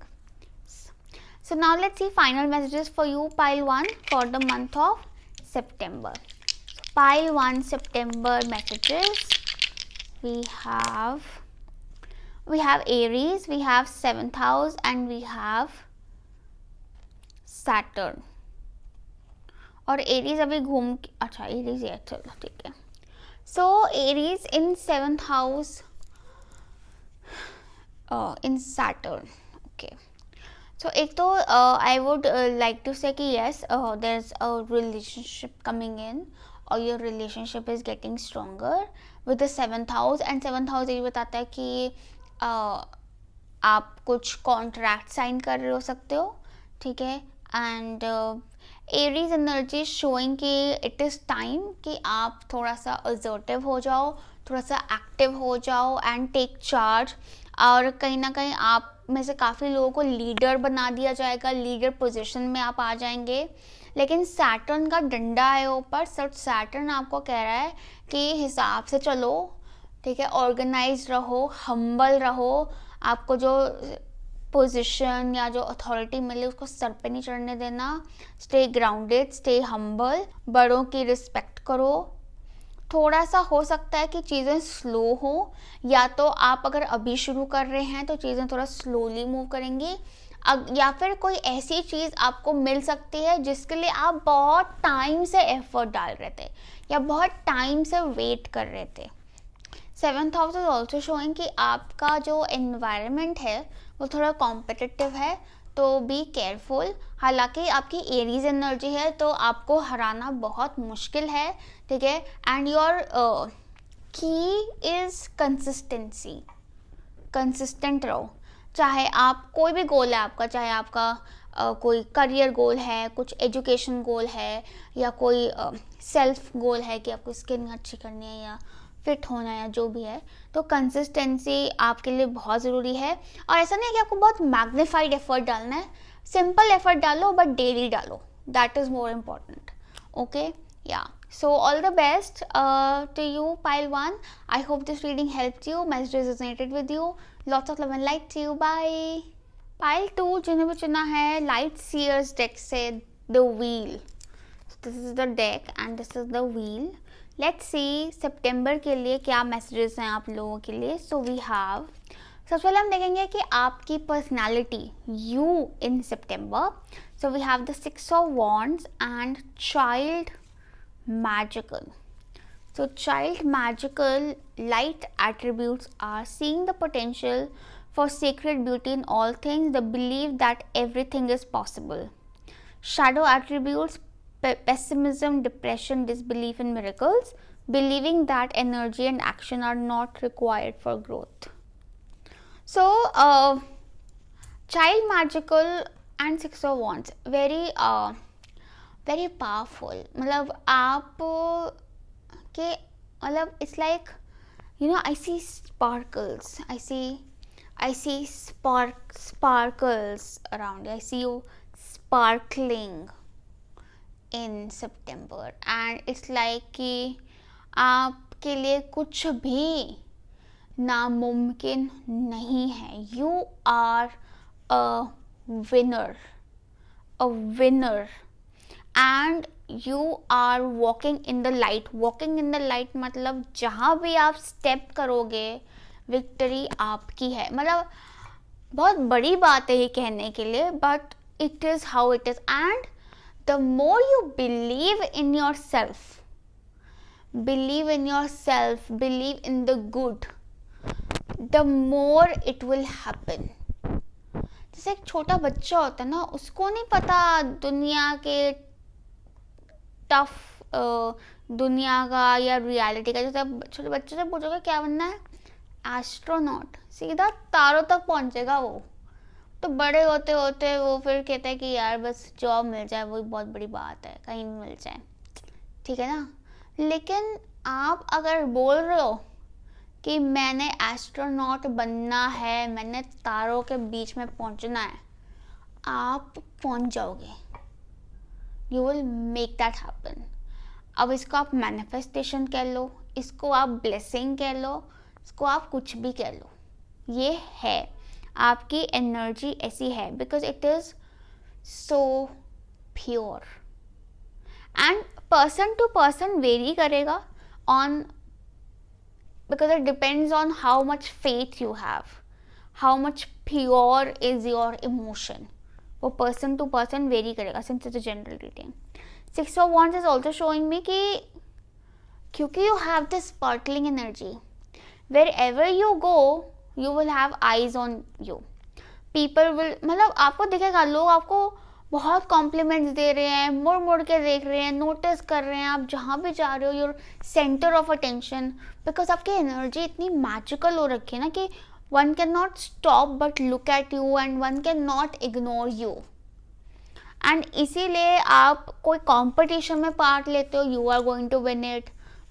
So now let's see final messages for you, pile 1, for the month of September. Pile 1 September messages. We have Aries, we have 7th house, and we have Saturn. और एरीज अभी घूम, अच्छा एरीज है, चलो ठीक है. So Aries in 7th house, in Saturn. Okay. So एक तो I would like to say कि yes, there's a relationship coming in, or your relationship is getting stronger with the 7th house. And 7th house ये बताता है कि आप कुछ कॉन्ट्रैक्ट साइन कर रहे हो सकते हो. ठीक है. एंड एरीज एनर्जी शोइंग कि इट इज़ टाइम कि आप थोड़ा सा असर्टिव हो जाओ, थोड़ा सा एक्टिव हो जाओ एंड टेक चार्ज. और कहीं ना कहीं आप में से काफ़ी लोगों को लीडर बना दिया जाएगा, लीडर पोजीशन में आप आ जाएंगे. लेकिन सैटर्न का डंडा है ऊपर. सैटर्न आपको कह रहा है कि हिसाब से चलो. ठीक है. ऑर्गेनाइज रहो, हम्बल रहो. आपको जो पोजीशन या जो अथॉरिटी मिले उसको सर पे नहीं चढ़ने देना. Stay grounded, stay humble. बड़ों की रिस्पेक्ट करो. थोड़ा सा हो सकता है कि चीज़ें स्लो हो, या तो आप अगर अभी शुरू कर रहे हैं तो चीज़ें थोड़ा स्लोली मूव करेंगी, या फिर कोई ऐसी चीज़ आपको मिल सकती है जिसके लिए आप बहुत टाइम से एफर्ट डाल रहे थे या बहुत टाइम से वेट कर रहे थे. 7th house is also showing कि आपका जो एनवायरनमेंट है वो थोड़ा कॉम्पिटिटिव है, तो बी केयरफुल. हालांकि आपकी एरीज एनर्जी है तो आपको हराना बहुत मुश्किल है. ठीक है. एंड योर की इज कंसिस्टेंसी. कंसिस्टेंट रहो. चाहे आप कोई भी गोल है आपका, चाहे आपका कोई करियर गोल है, कुछ एजुकेशन गोल है, या कोई सेल्फ गोल है कि आपको स्किन अच्छी करनी है या फिट होना है, जो भी है, तो कंसिस्टेंसी आपके लिए बहुत ज़रूरी है. और ऐसा नहीं है कि आपको बहुत मैग्नीफाइड एफर्ट डालना है. सिंपल एफर्ट डालो बट डेली डालो. That is more important. Okay. या. So all the best to you, pile 1. I hope this reading helped you, message resonated with you. Lots of love and light to you. Bye. Pile 2 जिन्हें भी चुना है लाइट सीयर्स डेक से, the wheel. So this is the deck and this is the wheel. Let's see सितंबर के लिए क्या मैसेजेस हैं आप लोगों के लिए. So we have, सबसे पहले हम देखेंगे कि आपकी personality you in September. So we have the 6 of Wands and Child Magical. So child magical light attributes are seeing the potential for sacred beauty in all things, the belief that everything is possible. Shadow attributes pessimism, depression, disbelief in miracles, believing that energy and action are not required for growth. So child magical and 6 of Wands very very powerful. मतलब आप के मतलब it's like, you know, I see sparkles, I see sparkles around you. I see you sparkling in September and it's like कि आपके लिए कुछ भी नामुमकिन नहीं है. You are a winner and you are walking in the light. मतलब जहाँ भी आप स्टेप करोगे विक्ट्री आपकी है. मतलब बहुत बड़ी बात है ये कहने के लिए, but it is how it is. And the more you believe in your self, believe in the good, the more it will happen. जैसे एक छोटा बच्चा होता है ना, उसको नहीं पता दुनिया के टफ दुनिया का या रियलिटी का. जैसे छोटे बच्चे से पूछोगे क्या बनना है, एस्ट्रोनॉट, सीधा तारों तक पहुंचेगा वो. तो बड़े होते होते वो फिर कहता है कि यार बस जॉब मिल जाए वही बहुत बड़ी बात है, कहीं भी मिल जाए, ठीक है ना. लेकिन आप अगर बोल रहे हो कि मैंने एस्ट्रोनॉट बनना है, मैंने तारों के बीच में पहुंचना है, आप पहुंच जाओगे. You will make that happen. अब इसको आप मैनिफेस्टेशन कह लो, इसको आप ब्लेसिंग कह लो, इसको आप कुछ भी कह लो. ये है आपकी एनर्जी ऐसी है because it is so pure. And person to person vary करेगा on, because it depends on how much faith you have, how much pure is your emotion. वो पर्सन टू पर्सन वेरी करेगा since it's a general reading. 6 of Wands is also showing me कि क्योंकि you have this sparkling energy, wherever you go you will have eyes on you. People will, मतलब आपको दिखेगा, लोग आपको बहुत कॉम्प्लीमेंट्स दे रहे हैं, मुड़ मुड़ के देख रहे हैं, नोटिस कर रहे हैं. आप जहाँ भी जा रहे हो your center of attention, because आपकी एनर्जी इतनी मैजिकल हो रखी है ना कि one cannot stop but look at you and one cannot ignore you. and इसीलिए आप कोई कंपटीशन में पार्ट लेते हो, you are going to win it.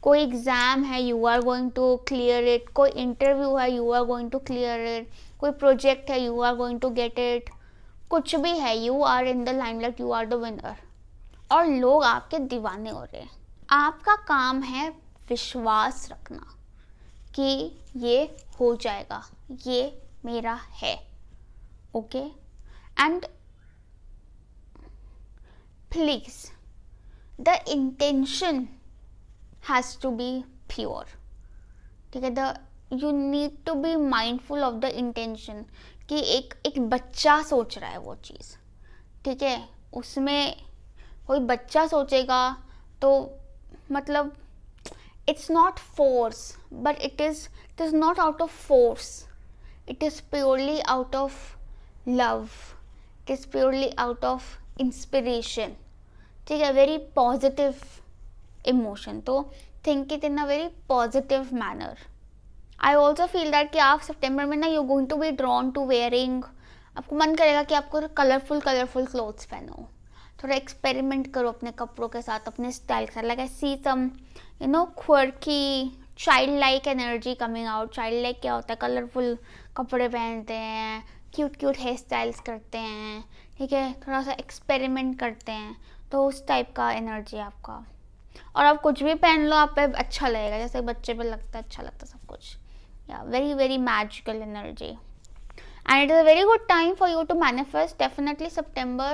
कोई एग्ज़ाम है, you are going to clear it. कोई इंटरव्यू है, you are going to clear it. कोई प्रोजेक्ट है, you are going to get it. कुछ भी है, you are in the limelight, you are the winner. और लोग आपके दीवाने हो रहे हैं. आपका काम है विश्वास रखना कि ये हो जाएगा, ये मेरा है. Okay. And please the intention has to be pure. ठीक है. The you need to be mindful of the intention कि एक बच्चा सोच रहा है वो चीज़, ठीक है. उसमें कोई बच्चा सोचेगा तो मतलब it's not force, but it is not out of force, it is purely out of love, it is purely out of inspiration. ठीक है. very positive emotion, तो think it in a very positive manner. I also feel that कि आप सितंबर में ना you're going to be drawn to wearing, आपको मन करेगा कि आपको कलरफुल क्लोथ्स पहनो, थोड़ा एक्सपेरिमेंट करो अपने कपड़ों के साथ, अपने स्टाइल के साथ. Like I see some you know quirky child like energy coming out. Child like क्या होता है, कलरफुल कपड़े पहनते हैं, क्यूट हेयर स्टाइल्स करते हैं, ठीक है, थोड़ा सा एक्सपेरिमेंट करते हैं, तो उस टाइप का एनर्जी आपका. और आप कुछ भी पहन लो, आप पे अच्छा लगेगा, जैसे बच्चे पे लगता है, अच्छा लगता है सब कुछ. या very very magical energy. And it is a very good time for you to manifest. Definitely September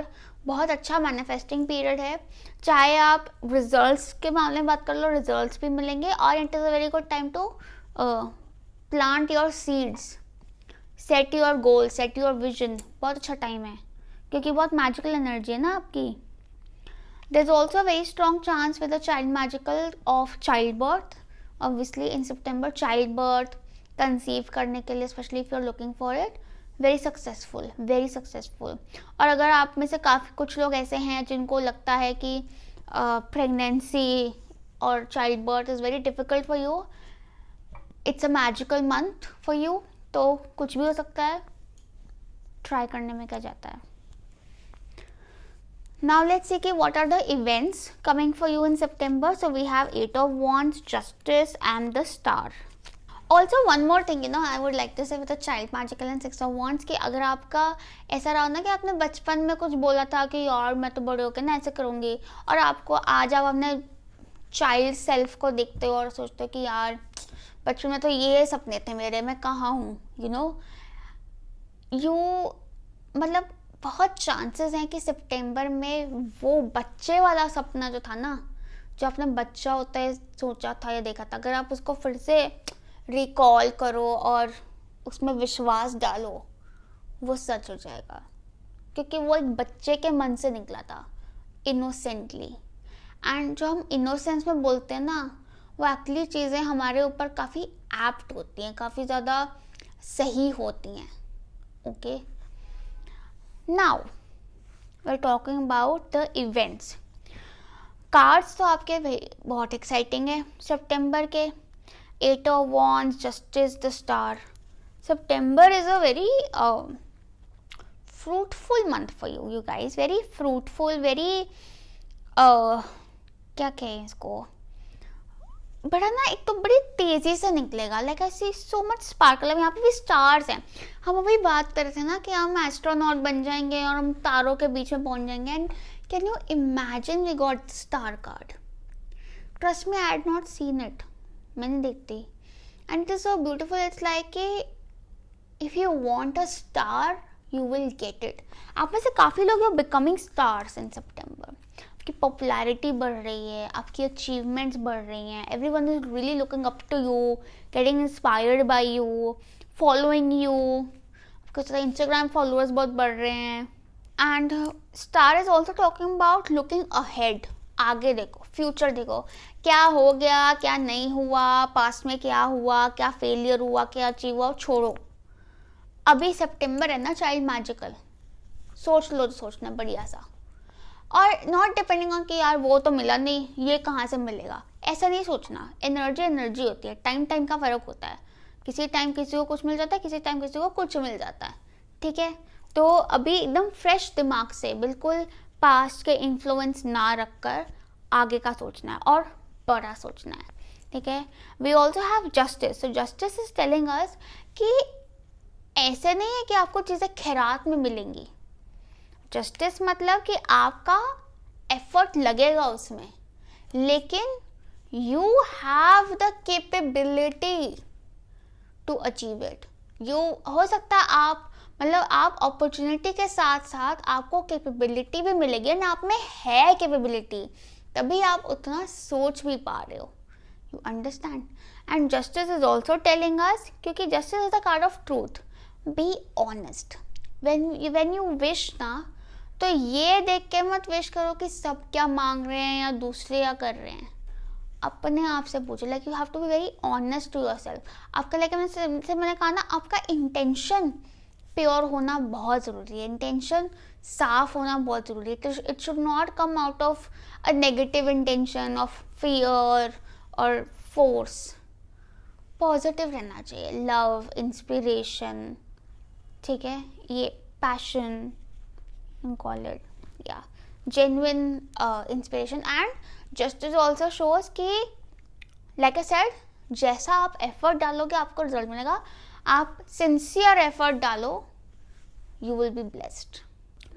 बहुत अच्छा मैनिफेस्टिंग पीरियड है। चाहे आप रिजल्ट्स के मामले में बात कर लो, रिजल्ट्स भी मिलेंगे, और it is a very good time to plant your seeds, set your goal, set your vision. बहुत अच्छा टाइम है क्योंकि बहुत मैजिकल एनर्जी है ना आपकी। There is also very strong chance with the child magical of child birth. Obviously in सितंबर चाइल्ड बर्थ, कंसीव करने के लिए, specially if you are looking for it, very successful, very successful. और अगर आप में से काफ़ी कुछ लोग ऐसे हैं जिनको लगता है कि प्रेगनेंसी और child birth is very difficult for you, it's a magical month for you, तो कुछ भी हो सकता है, ट्राई करने में क्या जाता है। Now let's see कि what are the events coming for you in September. So we have 8 of Wands, Justice and the Star. Also one more thing, you know, I would like to say with the Child Magical and 6 of Wands कि अगर आपका ऐसा रहा ना कि आपने बचपन में कुछ बोला था कि यार मैं तो बड़े होकर ना ऐसे करूँगी, और आपको आज आप अपने चाइल्ड सेल्फ को देखते हो और सोचते हो कि यार बचपन में तो ये सपने थे मेरे, मैं कहाँ हूँ, यू नो, यू मतलब बहुत चांसेस हैं कि सितंबर में वो बच्चे वाला सपना जो था ना, जो आपने बच्चा होता है सोचा था या देखा था, अगर आप उसको फिर से रिकॉल करो और उसमें विश्वास डालो, वो सच हो जाएगा, क्योंकि वो एक बच्चे के मन से निकला था, इनोसेंटली। एंड जो हम इनोसेंस में बोलते हैं ना, वो एक्चुअली चीज़ें हमारे ऊपर काफ़ी एप्ट होती हैं, काफ़ी ज़्यादा सही होती हैं। Okay, now we are talking about the events. Cards तो आपके बहुत एक्साइटिंग है सितंबर के, 8 of wands, justice, the star. सितंबर is a very fruitful month for you, you guys, very fruitful, very क्या कहें इसको, बड़ा ना, एक तो बड़ी तेज़ी से निकलेगा, like I see so much sparkle. अब यहाँ पे भी स्टार्स हैं, हम अभी बात कर रहे थे ना कि हम एस्ट्रोनॉट बन जाएंगे और हम तारों के बीच में पहुँच जाएंगे, and can you imagine we got star card. Trust me, I had not seen it, मैंने देखती, and it is so beautiful. It's like कि if you want a star you will get it. आप में से काफ़ी लोग you becoming stars in September, आपकी पॉपुलैरिटी बढ़ रही है, आपकी अचीवमेंट्स बढ़ रही हैं, everyone is really looking up to you, getting inspired by you, following you, आपके इंस्टाग्राम फॉलोअर्स बहुत बढ़ रहे हैं। And star is also talking about looking ahead, आगे देखो, फ्यूचर देखो, क्या हो गया, क्या नहीं हुआ, पास्ट में क्या हुआ, क्या फेलियर हुआ, क्या अचीव हुआ, छोड़ो, अभी सितंबर है ना चाइल्ड मैजिकल, सोच लो, सोचना बढ़िया सा, और नॉट डिपेंडिंग ऑन कि यार वो तो मिला नहीं, ये कहाँ से मिलेगा, ऐसा नहीं सोचना। एनर्जी एनर्जी होती है, टाइम टाइम का फ़र्क होता है, किसी टाइम किसी को कुछ मिल जाता है, किसी टाइम किसी को कुछ मिल जाता है, ठीक है। तो अभी एकदम फ्रेश दिमाग से, बिल्कुल पास्ट के इन्फ्लुएंस ना रखकर आगे का सोचना है और बड़ा सोचना है, ठीक है। We also have justice. So justice is telling us कि ऐसे नहीं है कि आपको चीज़ें खैरात में मिलेंगी। जस्टिस मतलब कि आपका एफर्ट लगेगा उसमें, लेकिन you have the capability to achieve it. You हो सकता है आप, मतलब आप अपॉर्चुनिटी के साथ साथ आपको कैपेबिलिटी भी मिलेगी, ना आप में है कैपेबिलिटी, तभी आप उतना सोच भी पा रहे हो, you understand. And justice is also telling us, क्योंकि justice is the card of truth, be honest when you wish ना, तो ये देख के मत विश करो कि सब क्या मांग रहे हैं या दूसरे क्या कर रहे हैं, अपने आप से पूछो, like you have to be very honest to yourself. आपका, लाइक मैंने कहा ना, आपका इंटेंशन प्योर होना बहुत ज़रूरी है, इंटेंशन साफ होना बहुत ज़रूरी है। It should not come out of a negative intention of fear और फोर्स। पॉजिटिव रहना चाहिए, लव, इंस्पिरेशन, ठीक है, ये passion, call it, yeah, genuine inspiration. And justice also shows कि, like I said, जैसा आप एफर्ट डालोगे आपको रिजल्ट मिलेगा, आप सिंसियर एफर्ट डालो, you will be blessed.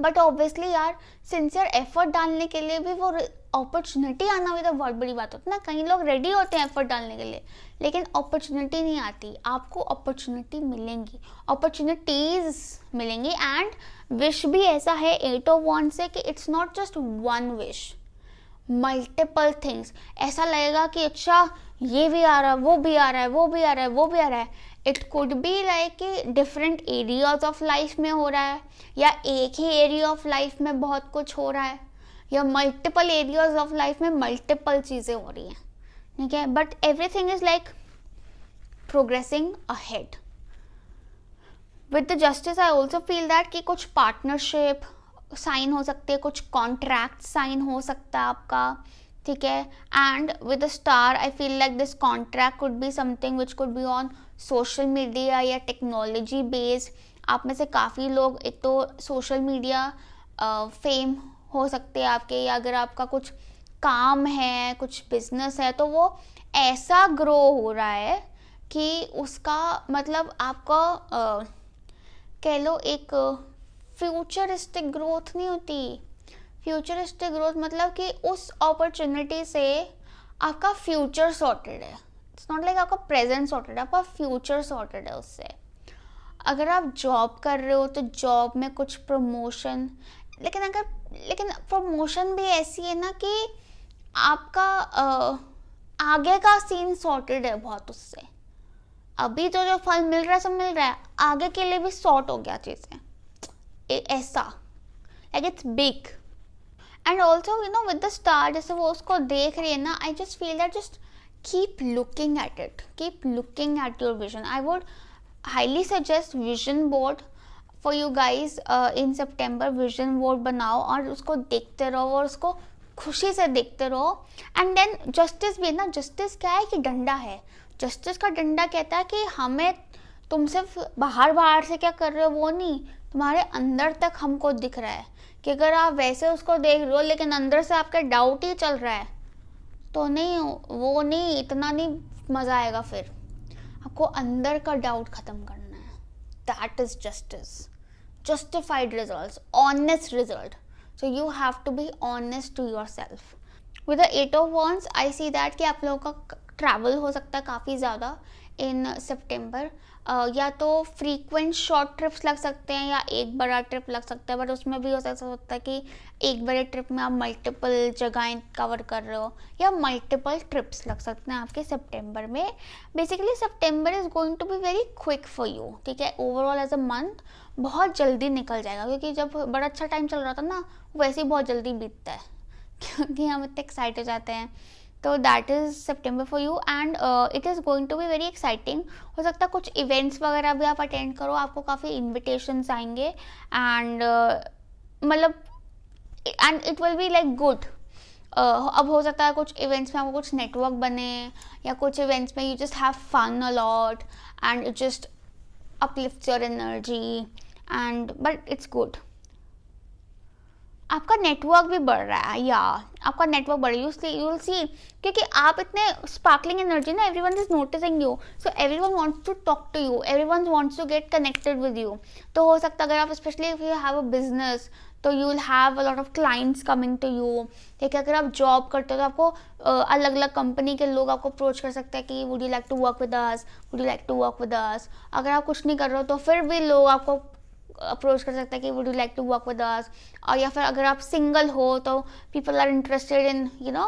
But obviously यार सिंसियर एफर्ट डालने के लिए भी वो अपॉर्चुनिटी आना भी तो बहुत बड़ी बात होती है ना। कई लोग रेडी होते हैं एफर्ट डालने के लिए, लेकिन अपॉर्चुनिटी नहीं आती। आपको अपॉर्चुनिटी मिलेंगी, अपॉर्चुनिटीज मिलेंगी। एंड विश भी ऐसा है 8 ऑफ wands से कि it's not just one wish, multiple things. ऐसा लगेगा कि अच्छा ये भी आ रहा है, वो भी आ रहा है, वो भी आ रहा है, वो भी आ रहा है। इट कुड बी लाइक कि डिफरेंट एरियाज ऑफ लाइफ में हो रहा है, या एक ही एरिया ऑफ लाइफ में बहुत कुछ हो रहा है, या मल्टीपल एरियाज ऑफ लाइफ में मल्टीपल चीज़ें हो रही हैं, ठीक है। But everything is like progressing ahead. With the justice I also feel that कि कुछ पार्टनरशिप साइन हो सकते हैं, कुछ कॉन्ट्रैक्ट साइन हो सकता है आपका, ठीक है। And with the star I feel like this contract could be something which could be on social media या टेक्नोलॉजी बेस्ड। आप में से काफ़ी लोग एक तो सोशल मीडिया फेम हो सकते हैं आपके, या अगर आपका कुछ काम है, कुछ बिजनेस है, तो वो ऐसा ग्रो हो रहा है कि उसका मतलब आपका कह लो एक फ्यूचरिस्टिक ग्रोथ नहीं होती। फ्यूचरिस्टिक ग्रोथ मतलब कि उस अपॉर्चुनिटी से आपका फ्यूचर सॉर्टेड है। इट्स नॉट लाइक आपका प्रेजेंट सॉर्टेड है, आपका फ्यूचर सॉर्टेड है उससे। अगर आप जॉब कर रहे हो तो जॉब में कुछ प्रमोशन, लेकिन प्रमोशन भी ऐसी है ना कि आपका आगे का सीन सॉर्टेड है बहुत उससे। अभी तो जो फल मिल रहा है सब मिल रहा है, आगे के लिए भी सॉर्ट हो गया चीज़ें ऐसा, like it's big. And also you know with the star, जैसे वो उसको देख रही है ना, I just feel that just keep looking at it, keep looking at your vision. I would highly suggest vision board for you guys in September. Vision board बनाओ और उसको देखते रहो और उसको खुशी से देखते रहो। एंड देन जस्टिस भी ना, जस्टिस क्या है कि डंडा है। जस्टिस का डंडा कहता है कि हमें तुम सिर्फ बाहर से क्या कर रहे हो वो नहीं, तुम्हारे अंदर तक हमको दिख रहा है कि अगर आप वैसे उसको देख रहे हो लेकिन अंदर से आपका डाउट ही चल रहा है तो नहीं, वो नहीं, इतना नहीं मज़ा आएगा। फिर आपको अंदर का डाउट ख़त्म करना है। That is justice, justified results, honest result. So you have to be honest to yourself. With the 8 of wands, I see that कि आप लोगों का ट्रैवल हो सकता है काफ़ी ज़्यादा इन सितंबर। या तो फ्रीक्वेंट शॉर्ट ट्रिप्स लग सकते हैं या एक बड़ा ट्रिप लग सकता है, बट उसमें भी हो सकता है कि एक बड़े ट्रिप में आप मल्टीपल जगहें कवर कर रहे हो, या मल्टीपल ट्रिप्स लग सकते हैं आपके सितंबर में। बेसिकली सितंबर is going to be very quick for you, ठीक है। ओवरऑल एज अ मंथ बहुत जल्दी निकल जाएगा, क्योंकि जब बड़ा अच्छा टाइम चल रहा था ना, वैसे ही बहुत जल्दी बीतता है क्योंकि हम इतने एक्साइट हो जाते हैं। तो दैट इज़ सितंबर for you and it is going to be very exciting. हो सकता है कुछ इवेंट्स वगैरह भी आप अटेंड करो, आपको काफ़ी इन्विटेशंस आएंगे एंड मतलब and it will be like good. अब हो सकता है कुछ इवेंट्स में आपको कुछ नेटवर्क बने, या कुछ इवेंट्स में you just have fun a lot and it just uplifts your energy and but it's good। आपका नेटवर्क भी बढ़ रहा है, या आपका नेटवर्क बढ़ रहा है, यू विल सी, क्योंकि आप इतने स्पार्कलिंग एनर्जी ना, everyone is noticing you, so everyone wants to talk to you, everyone wants to get connected with you. तो हो सकता है अगर आप specially if you have a business तो you will have a lot of clients coming to you, ठीक है। अगर आप जॉब करते हो तो आपको अलग अलग कंपनी के लोग आपको अप्रोच कर सकते हैं कि would you like to work with us, would you like to work with us. अगर आप कुछ नहीं कर रहे हो तो फिर भी लोग आपको अप्रोच कर सकते हैं कि would you like to work with us. और या फिर अगर आप सिंगल हो तो people are interested in you know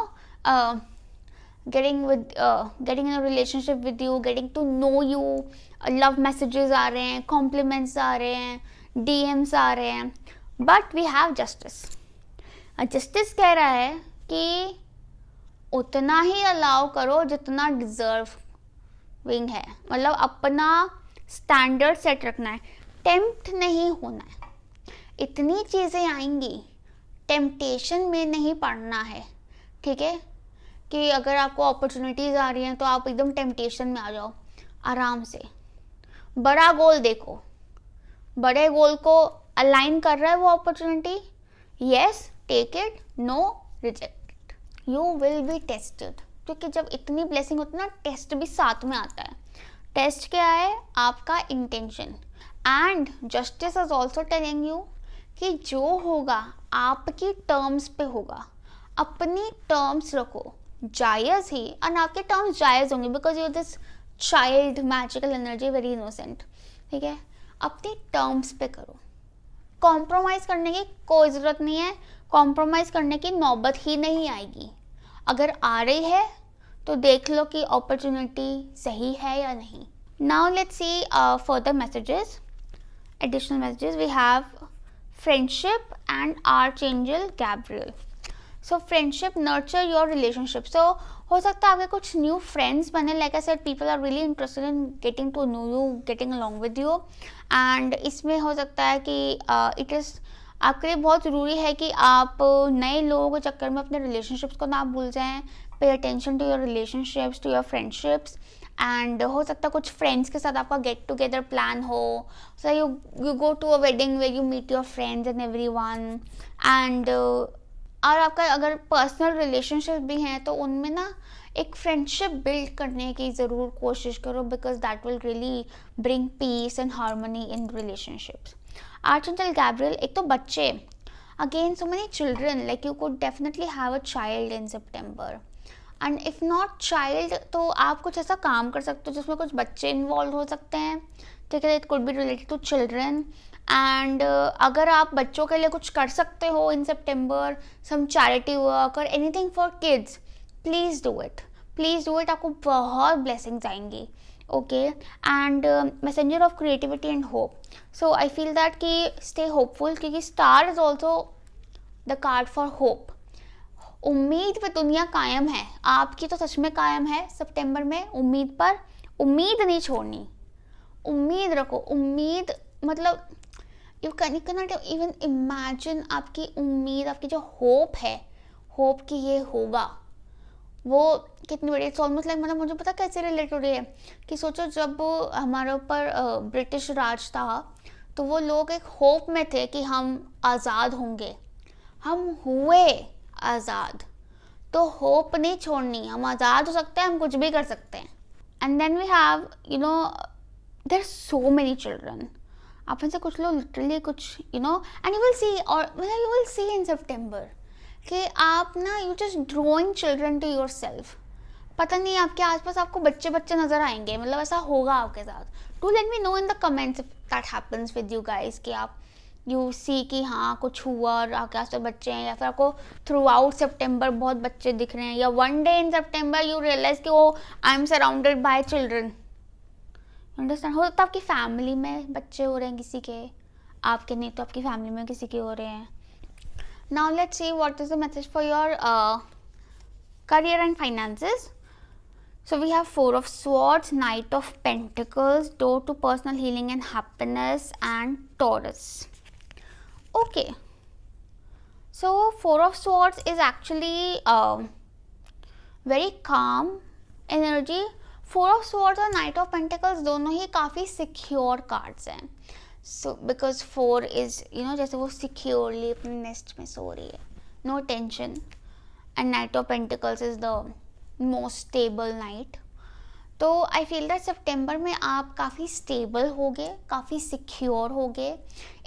getting in a relationship with you, getting to know you, love messages आ रहे हैं, compliments आ रहे हैं, DMs आ रहे हैं। But we have justice. Justice कह रहा है कि उतना ही अलाउ करो जितना डिजर्विंग है, मतलब अपना स्टैंडर्ड सेट रखना है, टेम्प्ट नहीं होना है। इतनी चीज़ें आएंगी, टेम्पटेशन में नहीं पड़ना है, ठीक है। कि अगर आपको अपॉर्चुनिटीज़ आ रही हैं तो आप एकदम टेम्पटेशन में आ जाओ, आराम से बड़ा गोल देखो, बड़े गोल को अलाइन कर रहा है वो opportunity, yes take it, no reject it, you will be tested. क्योंकि जब इतनी ब्लेसिंग होती है ना, टेस्ट भी साथ में आता है। टेस्ट क्या है? आपका intention. And justice is also telling you कि जो होगा आपकी टर्म्स पे होगा, अपनी टर्म्स रखो, जायज़ ही, और आपके टर्म्स जायज़ होंगे because you this child magical energy, very innocent, ठीक है। अपनी टर्म्स पे करो, कॉम्प्रोमाइज़ करने की कोई ज़रूरत नहीं है, कॉम्प्रोमाइज़ करने की नौबत ही नहीं आएगी। अगर आ रही है तो देख लो कि अपॉर्चुनिटी सही है या नहीं। Now let's C further messages, additional messages. We have friendship and archangel Gabriel. So friendship nurture your relationship. So हो सकता है आपके कुछ new friends बने, like I said, people are really interested in getting to know you, getting along with you, and इसमें हो सकता है कि it is आपके लिए बहुत ज़रूरी है कि आप नए लोगों के चक्कर में अपने relationships को ना भूल जाएं। Pay attention to your relationships, to your friendships, and हो सकता है कुछ फ्रेंड्स के साथ आपका गेट टुगेदर प्लान हो, so you go to a wedding where you meet your friends and everyone, and और आपका अगर पर्सनल रिलेशनशिप भी हैं तो उनमें ना एक फ्रेंडशिप बिल्ड करने की ज़रूर कोशिश करो, because that will really bring peace and harmony in relationships. Archangel Gabriel, एक तो बच्चे, again so many children, like you could definitely have a child in September, and if not child तो आप कुछ ऐसा काम कर सकते हो जिसमें कुछ बच्चे इन्वॉल्व हो सकते हैं, ठीक है। It could be related to children, and अगर आप बच्चों के लिए कुछ कर सकते हो इन सितंबर, सम चैरिटी वर्क और anything for kids, please do it, please do it, आपको बहुत ब्लेसिंग्स आएंगी, okay. And messenger of creativity and hope, so I feel that कि स्टे होपफुल, क्योंकि star is also the card for hope. उम्मीद पे दुनिया कायम है, आपकी तो सच में कायम है सितंबर में, उम्मीद पर, उम्मीद नहीं छोड़नी, उम्मीद रखो, उम्मीद मतलब you can not even imagine आपकी उम्मीद, आपकी जो होप है, होप कि ये होगा, वो कितनी बड़ी, इट्स ऑलमोस्ट लाइक, मतलब मुझे पता कैसे रिलेट हो रही है कि सोचो जब हमारे ऊपर ब्रिटिश राज था तो वो लोग एक होप में थे कि हम आज़ाद होंगे, हम हुए आज़ाद, तो होप नहीं छोड़नी, हम आज़ाद हो सकते हैं, हम कुछ भी कर सकते हैं। And then we have you know there so many children, आप में से कुछ लोग लिटरली कुछ एंड यू विल सी, और मतलब यू विल सी इन सितंबर कि आप ना you just drawing children to yourself, पता नहीं आपके आसपास आपको बच्चे बच्चे नज़र आएंगे, मतलब ऐसा होगा आपके साथ। Do let me know in the comments if that happens with you guys, कि आप यू सी कि हाँ कुछ हुआ और आपके आस पास बच्चे हैं, या फिर आपको थ्रू आउट सितंबर बहुत बच्चे दिख रहे हैं, या वन डे इन सितंबर यू रियलाइज कि वो I am surrounded by children, understand. हो सकता है आपकी फैमिली में बच्चे हो रहे हैं किसी के, आपके नहीं तो आपकी फैमिली में किसी के हो रहे हैं। Now let's see what is the message for your career and finances. So we have Four of Swords, Knight of Pentacles, door to personal healing and happiness, and Taurus. Okay, so Four of Swords is actually very calm energy. Four of Swords और Knight of Pentacles दोनों ही काफ़ी secure cards हैं. So because four is जैसे वो securely अपने nest में सो रही है, no tension, and Knight of Pentacles is the most stable knight. तो आई फील दैट सितंबर में आप काफ़ी स्टेबल होगे, काफ़ी सिक्योर होगे,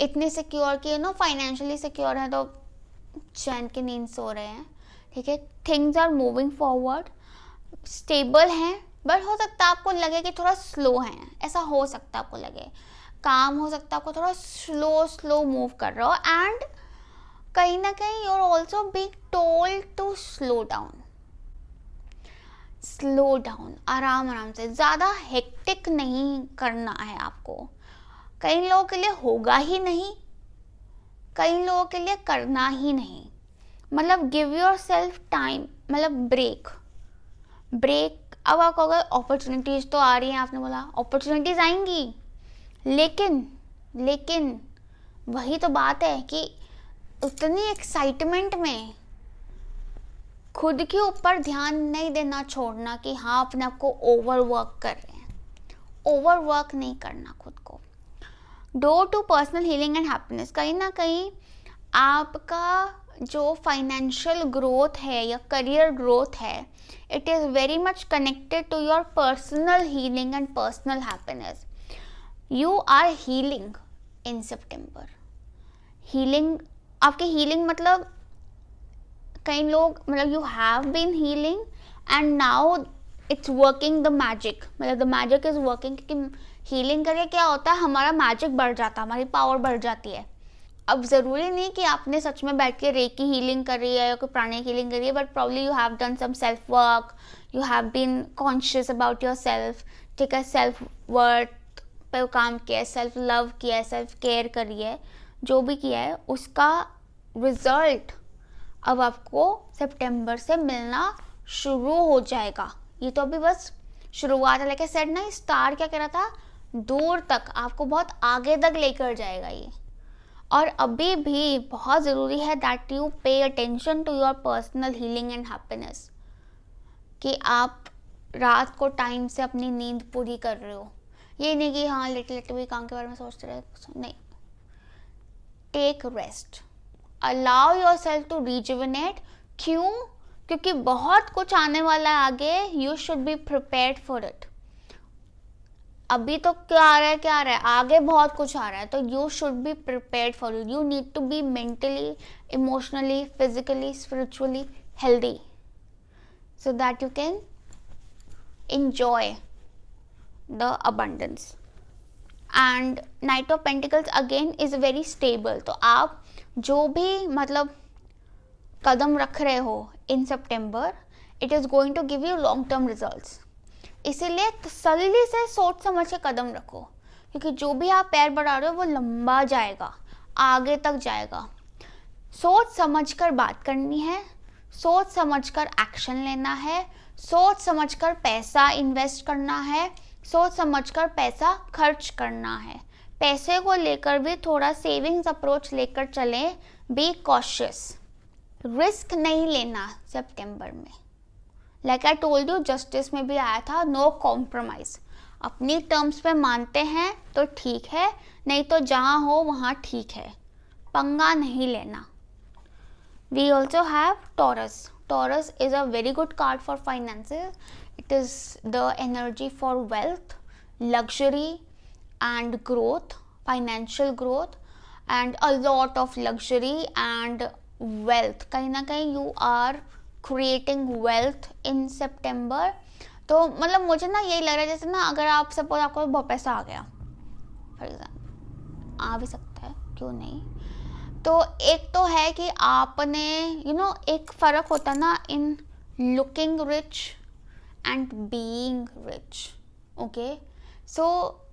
इतने सिक्योर कि फाइनेंशियली सिक्योर हैं तो चैन की नींद सो रहे हैं, ठीक है। Things are moving forward, stable हैं, बट हो सकता है आपको लगे कि थोड़ा स्लो हैं, ऐसा हो सकता है आपको लगे, काम हो सकता है आपको थोड़ा स्लो मूव कर रहा हो, एंड कहीं ना कहीं you are also being told to slow down, आराम से, ज़्यादा हेक्टिक नहीं करना है आपको। कई लोगों के लिए होगा ही नहीं, कई लोगों के लिए करना ही नहीं, मतलब गिव योर सेल्फ टाइम, मतलब ब्रेक। अब आप कहोगे अपॉर्चुनिटीज़ तो आ रही हैं, आपने बोला अपॉर्चुनिटीज़ आएंगी, लेकिन वही तो बात है कि उतनी एक्साइटमेंट में खुद के ऊपर ध्यान नहीं देना छोड़ना कि हाँ अपने आप को ओवरवर्क कर रहे हैं, ओवरवर्क नहीं करना खुद को। Door to personal healing and happiness, कहीं ना कहीं आपका जो फाइनेंशियल ग्रोथ है या करियर ग्रोथ है, it is very much connected to your personal healing and personal happiness. You are healing in सितंबर, हीलिंग, आपकी हीलिंग मतलब कई लोग मतलब you have been healing and now it's working the magic, मतलब द मैजिक इज वर्किंग। क्योंकि हीलिंग करके क्या होता है, हमारा मैजिक बढ़ जाता है, हमारी पावर बढ़ जाती है। अब ज़रूरी नहीं कि आपने सच में बैठ के रेकी हीलिंग करी है या कोई प्राणिक हीलिंग करी है, but probably you have done some self work, you have been conscious about your self, ठीक है, सेल्फ वर्थ पे काम किया है, सेल्फ लव किया है, सेल्फ केयर करी है, जो भी किया है उसका रिजल्ट अब आपको सितंबर से मिलना शुरू हो जाएगा। ये तो अभी बस शुरुआत है, लाइक आई सेड ना, स्टार क्या कह रहा था, दूर तक आपको बहुत आगे तक लेकर जाएगा ये। और अभी भी बहुत ज़रूरी है that you pay attention to your personal healing and happiness, कि आप रात को टाइम से अपनी नींद पूरी कर रहे हो। ये नहीं कि हाँ लेटे लेटे भी काम के बारे में सोचते रहे, नहीं, take rest, allow yourself to rejuvenate. क्यों? क्योंकि बहुत कुछ आने वाला है आगे, you should be prepared for it. अभी तो क्या आ रहा है, क्या आ रहा है, आगे बहुत कुछ आ रहा है, तो you should be prepared for it. You need to be mentally, emotionally, physically, spiritually healthy so that you can enjoy the abundance. And Knight of Pentacles again is very stable. तो आप जो भी मतलब कदम रख रहे हो in September, it is going to give you long term results. इसीलिए तसल्ली से सोच समझ के कदम रखो, क्योंकि जो भी आप पैर बढ़ा रहे हो वो लंबा जाएगा, आगे तक जाएगा। सोच समझ कर बात करनी है, सोच समझकर एक्शन लेना है, सोच समझकर पैसा इन्वेस्ट करना है, सोच समझकर पैसा खर्च करना है। पैसे को लेकर भी थोड़ा सेविंग्स अप्रोच लेकर चलें, बी कॉशियस, रिस्क नहीं लेना सितंबर में। Like I told you, justice में भी आया था, नो कॉम्प्रोमाइज। अपनी टर्म्स पे मानते हैं तो ठीक है, नहीं तो जहाँ हो वहाँ ठीक है, पंगा नहीं लेना। We also have Taurus. Taurus is a very good card for finances. It is the energy for wealth, luxury and growth, financial growth and a lot of luxury and wealth. कहीं ना कहीं you are creating wealth in September. तो मतलब मुझे ना यही लग रहा है जैसे ना, अगर आप सपोज आपको बहुत पैसा आ गया, फॉर एग्जाम्पल, आ भी सकता है, क्यों नहीं, तो एक तो है कि आपने एक फ़र्क होता ना in looking rich and being rich. Okay, so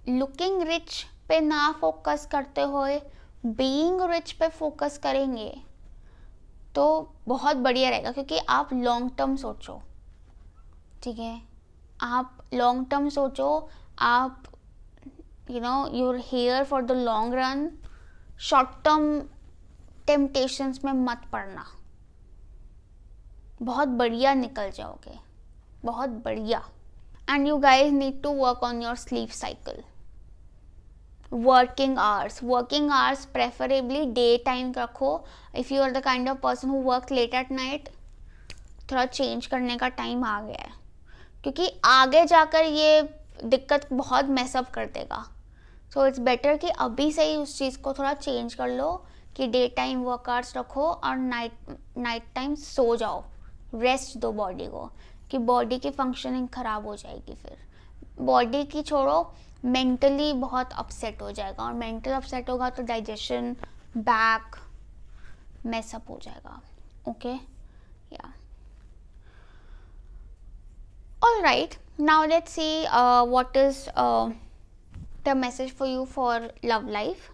looking rich पे ना फोकस करते हुए बीइंग रिच पे फोकस करेंगे तो बहुत बढ़िया रहेगा, क्योंकि आप लॉन्ग टर्म सोचो, ठीक है, आप लॉन्ग टर्म सोचो, आप you're here for the long run, short term temptations में मत पड़ना, बहुत बढ़िया निकल जाओगे, बहुत बढ़िया। And you guys need to work on your sleep cycle, working hours preferably day time रखो। If you are the kind of person who work late at night, थोड़ा चेंज करने का टाइम आ गया है, क्योंकि आगे जाकर ये दिक्कत बहुत मैसअप कर देगा। सो इट्स बेटर कि अभी से ही उस चीज़ को थोड़ा चेंज कर लो, कि डे टाइम वर्क आवर्स रखो और नाइट टाइम सो जाओ, रेस्ट दो बॉडी को, कि बॉडी की फंक्शनिंग ख़राब हो जाएगी, फिर बॉडी की छोड़ो मेंटली बहुत अपसेट हो जाएगा, और मेंटल अपसेट होगा तो डाइजेशन, बैक मैसअप हो जाएगा। ओके, या all right, now let's see what is the message for you for love life.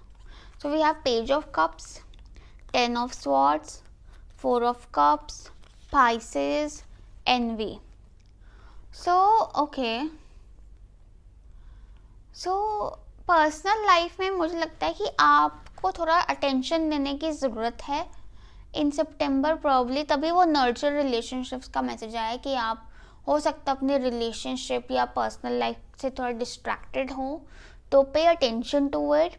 So we have Page of Cups, 10 of Swords, 4 of Cups, Pisces, Envy. So okay, so personal life में मुझे लगता है कि आपको थोड़ा अटेंशन देने की ज़रूरत है इन सितंबर प्रॉब्ली, तभी वो नर्चर रिलेशनशिप्स का मैसेज आया कि आप हो सकता है अपने रिलेशनशिप या पर्सनल लाइफ से थोड़ा डिस्ट्रैक्टेड हो, तो पे अटेंशन टू इट।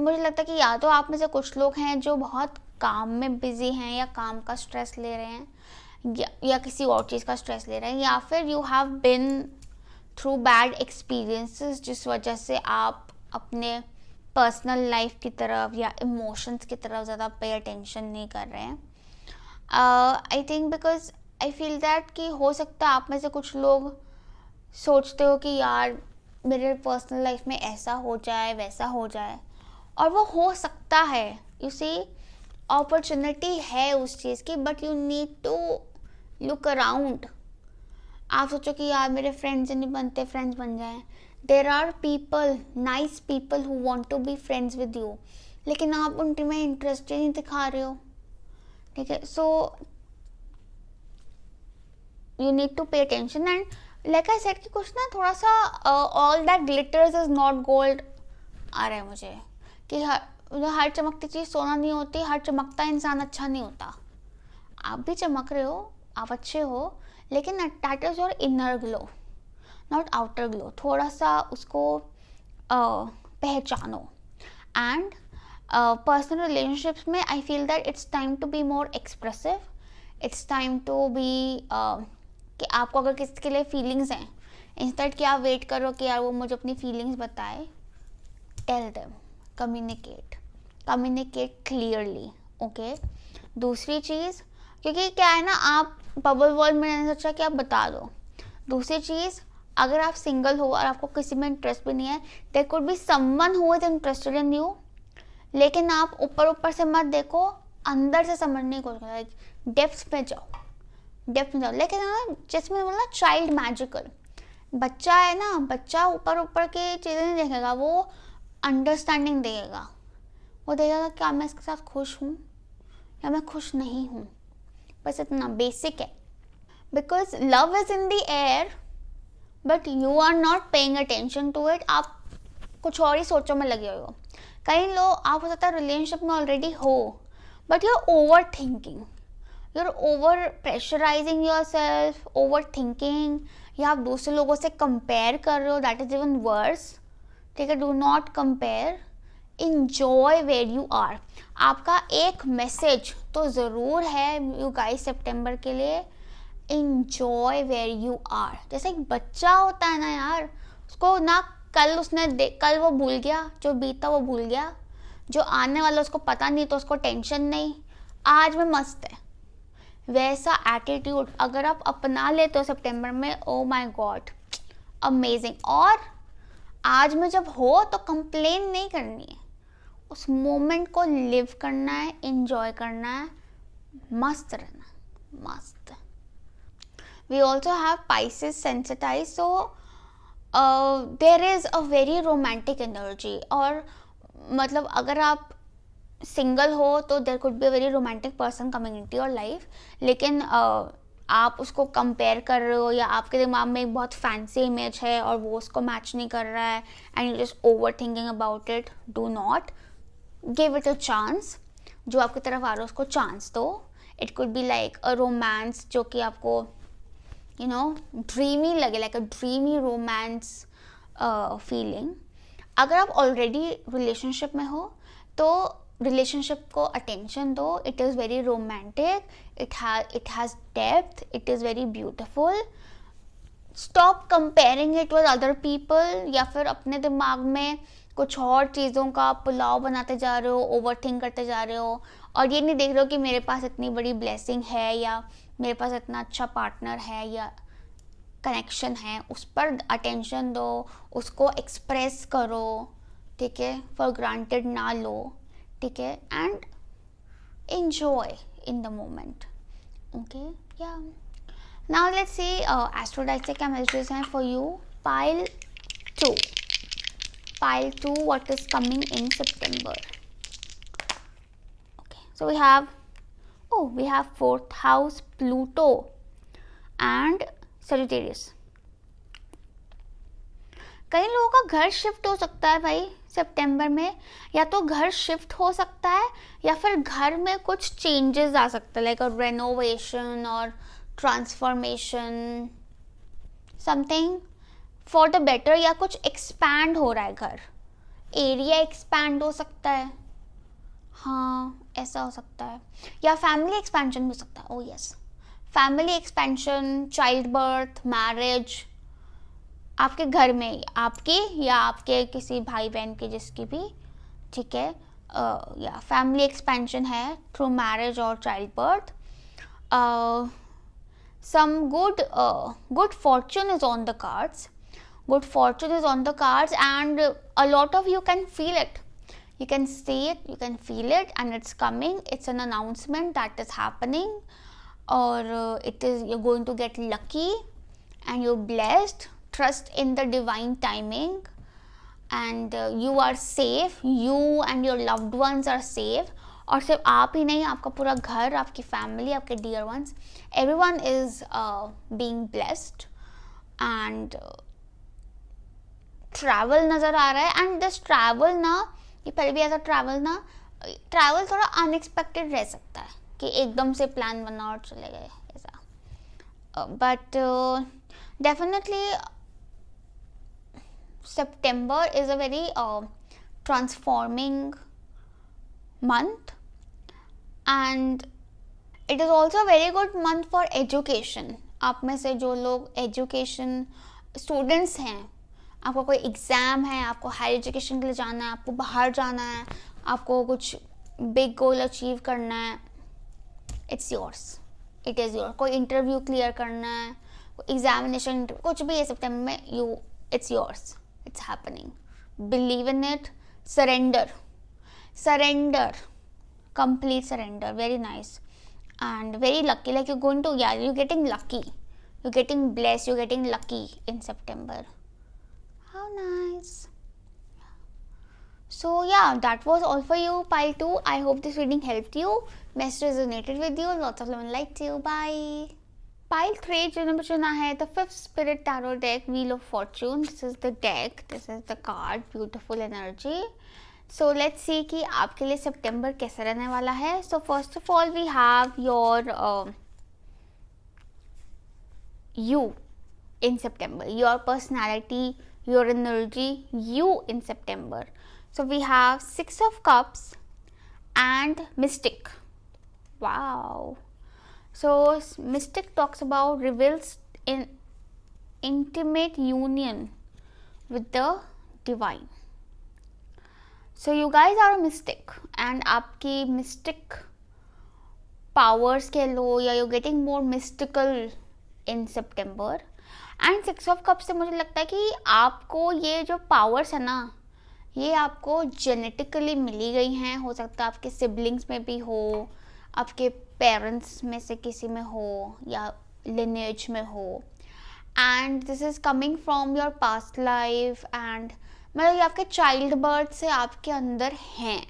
मुझे लगता है कि या तो आप में से कुछ लोग हैं जो बहुत काम में बिजी हैं या काम का स्ट्रेस ले रहे हैं या किसी और चीज़ का स्ट्रेस ले रहे हैं, या फिर you have been through bad experiences जिस वजह से आप अपने पर्सनल लाइफ की तरफ या इमोशंस की तरफ ज़्यादा पे अटेंशन नहीं कर रहे हैं. I think because I feel that कि हो सकता है आप में से कुछ लोग सोचते हो कि यार मेरे पर्सनल लाइफ में ऐसा हो जाए वैसा हो जाए, और वो हो सकता है. यू सी, अपॉर्चुनिटी है उस चीज़ की, but you need to look around. आप सोचो कि यार मेरे फ्रेंड्स नहीं बनते, फ्रेंड्स बन जाएं. There are people, nice people who want to be friends with you, लेकिन आप उनके में इंटरेस्ट ही नहीं दिखा रहे हो. ठीक है, so you need to pay attention. And like I said कि कुछ ना थोड़ा सा all that glitters is not gold आ रहा है मुझे, कि हर चमकती चीज़ सोना नहीं होती, हर चमकता इंसान अच्छा नहीं होता. आप भी चमक रहे हो, आप अच्छे हो, लेकिन that is your inner glow, not outer glow. थोड़ा सा उसको पहचानो. एंड पर्सनल रिलेशनशिप्स में I feel that it's time to be more expressive. It's time to be कि आपको अगर किसी के लिए फीलिंग्स हैं, इंस्टेड कि आप वेट करो कि यार वो मुझे अपनी फीलिंग्स बताए, tell them, communicate clearly. Okay. दूसरी चीज़, क्योंकि क्या है ना, आप बबल वर्ल्ड में मैंने सोचा कि आप बता दो. दूसरी चीज़, अगर आप सिंगल हो और आपको किसी में इंटरेस्ट भी नहीं है, there could be someone who is interested in you, लेकिन आप ऊपर ऊपर से मत देखो, अंदर से समझने की कोशिश करो, डेप्थ में जाओ. लेकिन जिसमें बोला चाइल्ड मैजिकल, बच्चा है ना, बच्चा ऊपर ऊपर के चीज़ें नहीं देखेगा, वो अंडरस्टैंडिंग देगा. वो देखेगा क्या मैं इसके साथ खुश हूँ या मैं खुश नहीं हूँ. बस इतना बेसिक है. Because love is in the air but you are not paying attention to it. आप कुछ और ही सोचों में लगे हुए हो. कई लोग, आप हो सकता है रिलेशनशिप में ऑलरेडी हो, but you are overthinking, you are over pressurising yourself, overthinking, या आप दूसरे लोगों से कंपेयर कर रहे हो. That is even worse. ठीक है, do not compare, enjoy where you are. आपका एक मैसेज तो ज़रूर है यू गाइस सितंबर के लिए, इंजॉय वेयर यू आर. जैसे एक बच्चा होता है ना यार, उसको ना कल वो भूल गया, जो बीता वो भूल गया, जो आने वाला उसको पता नहीं तो उसको टेंशन नहीं, आज में मस्त है. वैसा एटीट्यूड अगर आप अपना लेते हो सितंबर में, ओ माय गॉड, अमेजिंग. और आज में जब हो तो कंप्लेन नहीं करनी है, उस मोमेंट को लिव करना है, एंजॉय करना है, मस्त रहना, मस्त. We also have Pisces sensitise, so there is a very romantic energy. और मतलब अगर आप सिंगल हो तो there could be a very romantic person coming into your life, लेकिन आप उसको कंपेयर कर रहे हो या आपके दिमाग में एक बहुत फैंसी इमेज है और वो उसको मैच नहीं कर रहा है, and you just over thinking about it. Do not, give it a chance. जो आपकी तरफ आ रहा है उसको चांस दो. It could be like a romance जो कि आपको ड्रीमी लगे, लाइक अ ड्रीमी रोमांस फीलिंग. अगर आप ऑलरेडी रिलेशनशिप में हो तो रिलेशनशिप को अटेंशन दो. It is very romantic, it has depth, it is very beautiful. Stop comparing it with other people, या फिर अपने दिमाग में कुछ और चीज़ों का पुलाव बनाते जा रहे हो, ओवर थिंक करते जा रहे हो, और ये नहीं देख रहे हो कि मेरे पास इतनी बड़ी ब्लेसिंग है या मेरे पास इतना अच्छा पार्टनर है या कनेक्शन है. उस पर अटेंशन दो, उसको एक्सप्रेस करो. ठीक है, फॉर ग्रांटेड ना लो. ठीक है, and enjoy in the moment. Okay, या नाउ लेट्स सी एस्ट्रोडाइज से क्या मैसेजेस हैं for you. Pile 2, what is coming in September. Okay, so we have 4th house Pluto and Sagittarius. कई लोगों का घर शिफ्ट हो सकता है भाई सितंबर में, या तो घर शिफ्ट हो सकता है या फिर घर में कुछ चेंजेस आ सकता है, लाइक अ रेनोवेशन और transformation, something for the better, या कुछ एक्सपैंड हो रहा है, घर एरिया एक्सपैंड हो सकता है. हाँ, ऐसा हो सकता है. या फैमिली एक्सपेंशन भी हो सकता है. Oh yes, family expansion, child birth, marriage, आपके घर में, आपकी या आपके किसी भाई बहन की, जिसकी भी, ठीक है, या फैमिली एक्सपेंशन है थ्रू मैरिज और child birth. Some good fortune is on the cards. Good fortune is on the cards, and a lot of you can feel it. You can see it, you can feel it, and it's coming. It's an announcement that is happening, or you're going to get lucky, and you're blessed. Trust in the divine timing, and you are safe. You and your loved ones are safe. और सिर्फ आप ही नहीं, आपका पूरा घर, आपकी फैमिली, आपके dear ones, everyone is being blessed. And travel नज़र आ रहा है. एंड दिस ट्रैवल ना, ये पहले भी ऐसा ट्रैवल थोड़ा अनएक्सपेक्टेड रह सकता है कि एकदम से प्लान बना और चले गए ऐसा. But definitely September is a very transforming month, and it is also a very good month for education. आप में से जो लोग एजुकेशन स्टूडेंट्स हैं, आपका कोई एग्ज़ाम है, आपको हायर एजुकेशन के लिए जाना है, आपको बाहर जाना है, आपको कुछ बिग गोल अचीव करना है, it's yours, it is your. कोई इंटरव्यू क्लियर करना है, कोई एग्जामिनेशन, कुछ भी है सितंबर में, it's yours. It's happening. Believe in it. Surrender. Complete surrender. Very nice. And very lucky. Like you're getting lucky. You're getting blessed. You're getting lucky in September. How nice. So yeah, that was all for you, pile 2. I hope this reading helped you. Message resonated with you. Lots of love and light to you. Bye. Pile 3 जिन्होंने चुना है the 5th Spirit Tarot deck, Wheel of Fortune. This is the deck, this is the card, beautiful energy. So let's see कि आपके लिए सितंबर कैसा रहने वाला है. So first of all we have your you in September, your personality, your energy, you in September. So we have 6 of Cups and Mystic. Wow. So Mystic talks about, reveals in intimate union with the divine. So you guys are a mystic, and आपकी mystic powers कह लो, या you're getting more mystical in September. And 6 of Cups से मुझे लगता है कि आपको ये जो powers है ना, ये आपको जेनेटिकली मिली गई हैं. हो सकता है आपके सिबलिंग्स में भी हो, आपके पेरेंट्स में से किसी में हो, या लिनेज में हो. And this is coming from your past life, and मतलब ये आपके चाइल्ड बर्थ से आपके अंदर हैं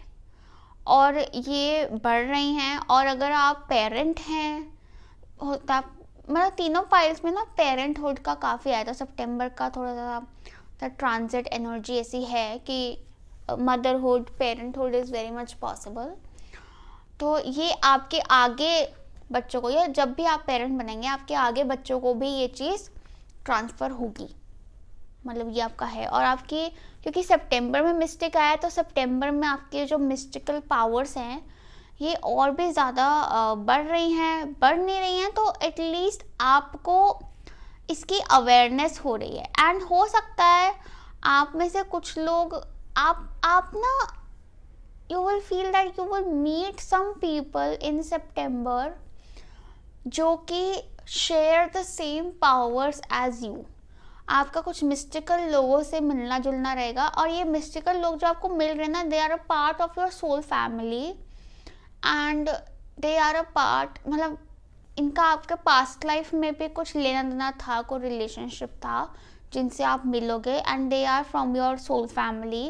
और ये बढ़ रही हैं. और अगर आप पेरेंट हैं, होता मतलब तीनों फाइल्स में ना पेरेंटहुड का काफ़ी आया था. सितंबर का थोड़ा सा ट्रांजिट एनर्जी ऐसी है कि motherhood, parenthood is very much possible. तो ये आपके आगे बच्चों को, या जब भी आप पेरेंट बनेंगे, आपके आगे बच्चों को भी ये चीज़ ट्रांसफ़र होगी. मतलब ये आपका है. और आपकी, क्योंकि सितंबर में मिस्टिक आया, तो सितंबर में आपके जो मिस्टिकल पावर्स हैं ये और भी ज़्यादा बढ़ नहीं रही हैं, तो एटलीस्ट आपको इसकी अवेयरनेस हो रही है. एंड हो सकता है आप में से कुछ लोग, आप ना, you will feel that you will meet some people in September जो कि share the same powers as you. आपका कुछ मिस्टिकल लोगों से मिलना जुलना रहेगा, और ये मिस्टिकल लोग जो आपको मिल रहे हैं ना, they are a part of your soul family, and they are a part, मतलब इनका आपके पास्ट लाइफ में भी कुछ लेना देना था, कोई रिलेशनशिप था जिनसे आप मिलोगे, and they are from your soul family.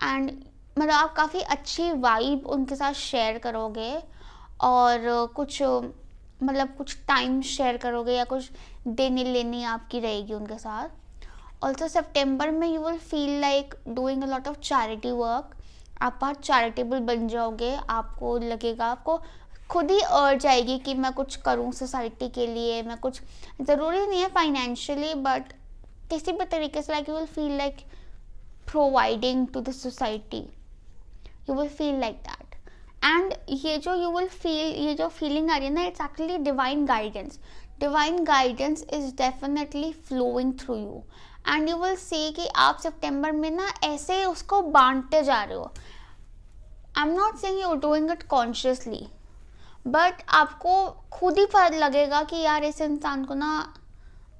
एंड मतलब आप काफ़ी अच्छी वाइब उनके साथ शेयर करोगे, और कुछ मतलब कुछ टाइम शेयर करोगे, या कुछ देनी लेनी आपकी रहेगी उनके साथ. ऑल्सो सितंबर में you will feel like doing a lot of charity work. आप बहुत चैरिटेबल बन जाओगे. आपको लगेगा, आपको खुद ही अर्ज आएगी कि मैं कुछ करूं सोसाइटी के लिए. मैं कुछ, ज़रूरी नहीं है फाइनेंशियली, बट किसी भी तरीके से, like you will feel like providing to the society. You will feel like that. And ये जो यू विल फील, ये जो फीलिंग आ रही है ना, it's actually divine guidance. Divine guidance is definitely flowing through you, and you will see कि आप सितंबर में ना ऐसे उसको बांटते जा रहे हो. आई am not saying you doing it consciously, but आपको खुद ही पता लगेगा कि यार इस इंसान को ना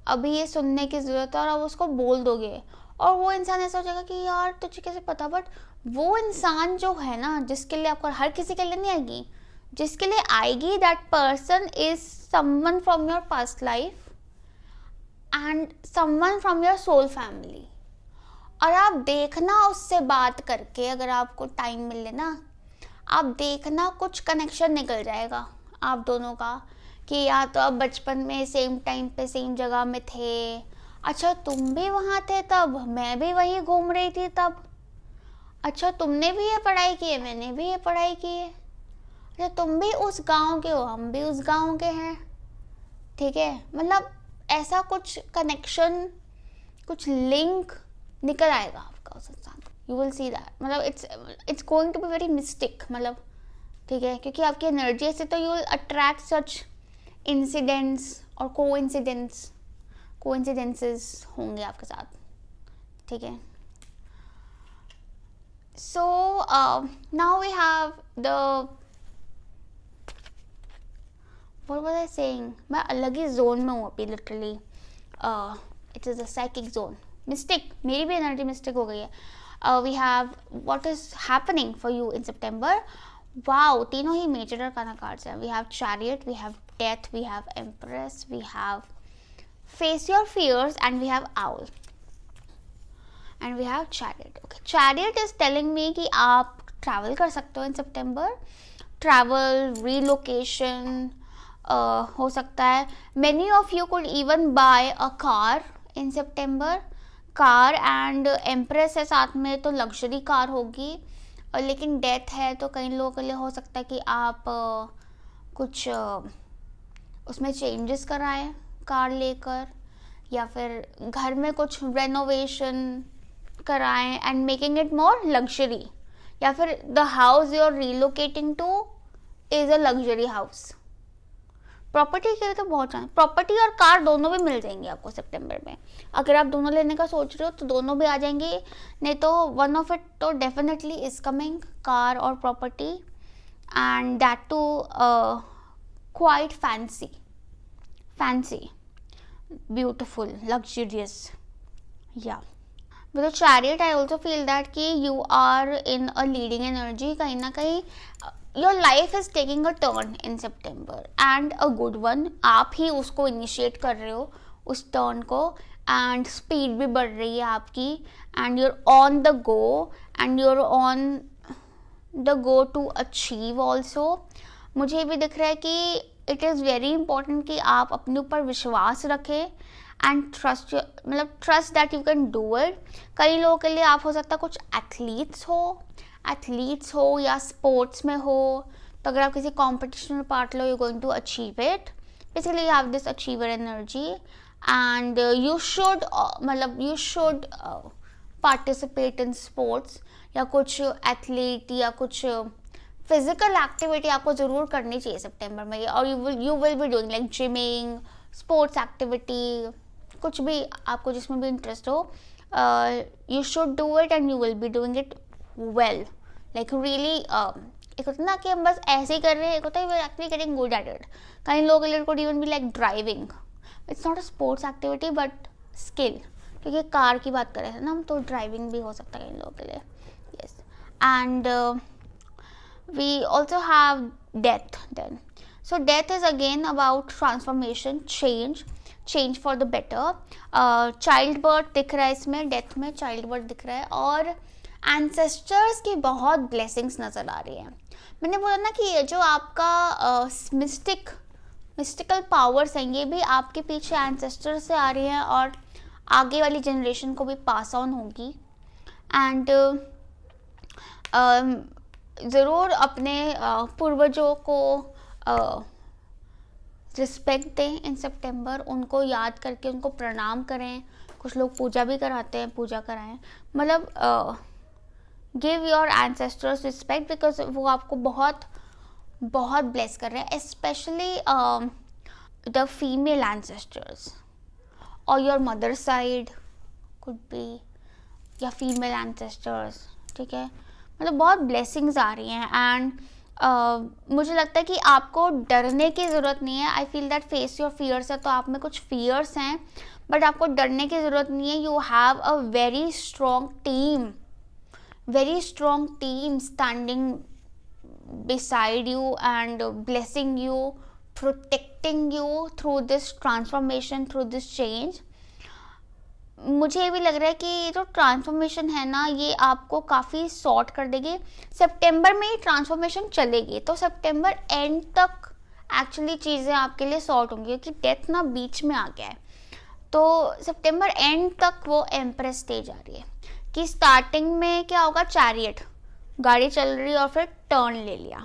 अभी ये सुनने की ज़रूरत है, और आप उसको बोल दोगे और वो इंसान ऐसा हो जाएगा कि यार तुझे कैसे पता। बट वो इंसान जो है ना, जिसके लिए आपको, हर किसी के लिए नहीं आएगी, जिसके लिए आएगी, that person is someone from your past life and someone from your soul family. और आप देखना उससे बात करके, अगर आपको टाइम मिले ना, आप देखना कुछ कनेक्शन निकल जाएगा आप दोनों का, कि या तो आप बचपन में सेम टाइम पे सेम जगह में थे, अच्छा तुम भी वहाँ थे तब, मैं भी वहीं घूम रही थी तब, अच्छा तुमने भी ये पढ़ाई की है, मैंने भी ये पढ़ाई की है, अच्छा तुम भी उस गांव के हो, हम भी उस गांव के हैं, ठीक है। मतलब ऐसा कुछ कनेक्शन, कुछ लिंक निकल आएगा आपका उस इंसान, यू विल सी दैट। मतलब it's going to be very mystic, मतलब ठीक है, क्योंकि आपकी एनर्जी ऐसे, तो you will attract such incidents और कोइंसिडेंसेस होंगे आपके साथ, ठीक है। So now we have the, what was I saying, मैं अलग ही जोन में हूँ अभी literally, it is a psychic zone, mistake, मेरी भी एनर्जी मिस्टेक हो गई है। We have what is happening for you in सितंबर। वाओ, तीनों ही मेजर अरकाना कार्ड्स हैं। We have chariot, we have death, we have empress, we have face your fears and we have owl and we have chariot. Okay, chariot is telling me कि आप ट्रैवल कर सकते हो इन सितंबर, ट्रैवल, रीलोकेशन हो सकता है। Many of you could even bye a car in September, car and empress है साथ में, तो लग्जरी कार होगी। लेकिन डेथ है तो कई लोगों के लिए हो सकता है कि आप कुछ उसमें चेंजेस कराएं कार लेकर, या फिर घर में कुछ रेनोवेशन कराएं and making it more luxury, या फिर the house you are relocating to is a luxury house. Property के लिए तो बहुत चाहिए, प्रॉपर्टी और कार दोनों भी मिल जाएंगे आपको सितंबर में। अगर आप दोनों लेने का सोच रहे हो तो दोनों भी आ जाएंगे, नहीं तो वन ऑफ इट तो डेफिनेटली इज कमिंग, कार और property, and that too quite fancy, beautiful, luxurious, yeah. With the chariot I also feel that कि you are in a leading energy, कहीं ना कहीं your life is taking a turn in September and a good one। आप ही उसको इनिशिएट कर रहे हो उस टर्न को, एंड स्पीड भी बढ़ रही है आपकी, and you're on the go and you're on the go to achieve also। मुझे भी दिख रहा है कि इट इज़ वेरी इंपॉर्टेंट कि आप अपने ऊपर विश्वास रखें एंड ट्रस्ट, मतलब trust that you can do it. कई लोगों के लिए आप हो सकता है कुछ एथलीट्स हो या स्पोर्ट्स में हो, तो अगर आप किसी कॉम्पिटिशन में पार्ट लो, you going to achieve it. Basically you have this achiever energy and you should participate in sports, या कुछ एथलीट या कुछ फिजिकल एक्टिविटी आपको ज़रूर करनी चाहिए सितंबर में, और you will be doing like gymming, sports activity, कुछ भी आपको जिसमें भी इंटरेस्ट हो, you should do it and you will be doing it well, like really. एक होता है ना कि हम बस ऐसे ही कर रहे हैं, एक होता है we are actually getting good at it. कई लोगों के लिए could even be like driving, it's not a sports activity but skill, क्योंकि कार की बात कर रहे थे ना हम, तो ड्राइविंग भी हो सकता है इन लोगों के लिए, yes. And we also have death then. So death is again about transformation, change for the better। childbirth दिख रहा है इसमें, डेथ में childbirth दिख रहा है, और ancestors की बहुत blessings नज़र आ रही है। मैंने बोला ना कि ये जो आपका mystical powers हैं, ये भी आपके पीछे ancestors से आ रही हैं और आगे वाली जनरेशन को भी पास ऑन होगी। एंड ज़रूर अपने पूर्वजों को रिस्पेक्ट दें इन सितंबर, उनको याद करके उनको प्रणाम करें। कुछ लोग पूजा भी कराते हैं, पूजा कराएं, मतलब give your ancestors respect, because वो आपको बहुत बहुत ब्लेस कर रहे हैं, स्पेशली द फीमेल एंसेस्टर्स और your mother side could be, या फीमेल एंसेस्टर्स, ठीक है। मतलब बहुत ब्लेसिंग्स आ रही हैं। एंड मुझे लगता है कि आपको डरने की ज़रूरत नहीं है। I feel that face your fears है, तो आप में कुछ फियर्स हैं बट आपको डरने की ज़रूरत नहीं है। You have a very strong team standing beside you and blessing you, protecting you through this transformation, through this change. मुझे ये भी लग रहा है कि ये जो ट्रांसफॉर्मेशन है ना, ये आपको काफ़ी सॉर्ट कर देगी। सितंबर में ये ट्रांसफॉर्मेशन चलेगी, तो सितंबर एंड तक एक्चुअली चीज़ें आपके लिए सॉर्ट होंगी, क्योंकि डेथ ना बीच में आ गया है। तो सितंबर एंड तक वो एम्प्रेस स्टेज आ रही है कि स्टार्टिंग में क्या होगा, चैरियट गाड़ी चल रही और फिर टर्न ले लिया,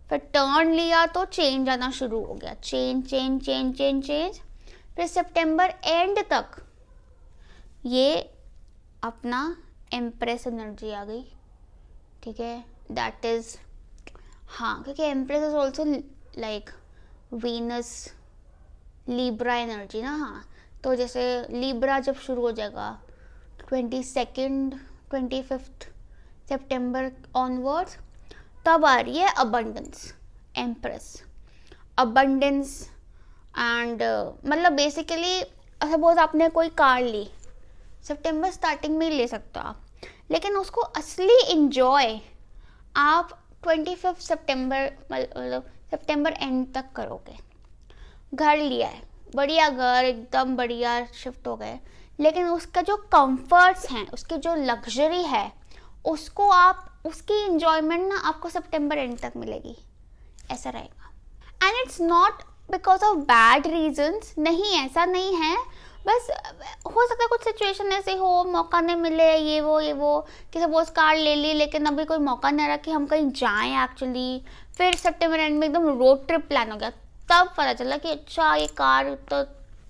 फिर टर्न लिया तो चेंज आना शुरू हो गया, चेंज। फिर सितंबर एंड तक ये अपना एम्प्रेस एनर्जी आ गई, ठीक है। दैट इज, हाँ, क्योंकि empress is also like Venus Libra energy ना। हाँ, तो जैसे लिब्रा जब शुरू हो जाएगा 22 सितंबर ऑनवर्ड्स, तब आ रही है अबंडेंस, एम्प्रेस अबंडेंस। एंड मतलब बेसिकली सपोज आपने कोई कार ली, सितंबर स्टार्टिंग में ही ले सकते हो आप, लेकिन उसको असली इंजॉय आप 25 सितंबर मतलब सितंबर एंड तक करोगे। घर लिया है, बढ़िया घर, एकदम बढ़िया शिफ्ट हो गए, लेकिन उसका जो कंफर्ट्स हैं, उसकी जो लग्जरी है, उसको आप, उसकी इंजॉयमेंट ना आपको सितंबर एंड तक मिलेगी, ऐसा रहेगा। And it's not because of bad reasons, नहीं, ऐसा नहीं है, बस हो सकता है कुछ सिचुएशन ऐसे हो, मौका नहीं मिले, ये वो कि सपोज कार ले ली लेकिन अभी कोई मौका नहीं रहा कि हम कहीं जाएं एक्चुअली। फिर सितंबर एंड में एकदम रोड ट्रिप प्लान हो गया, तब पता चला कि अच्छा ये कार तो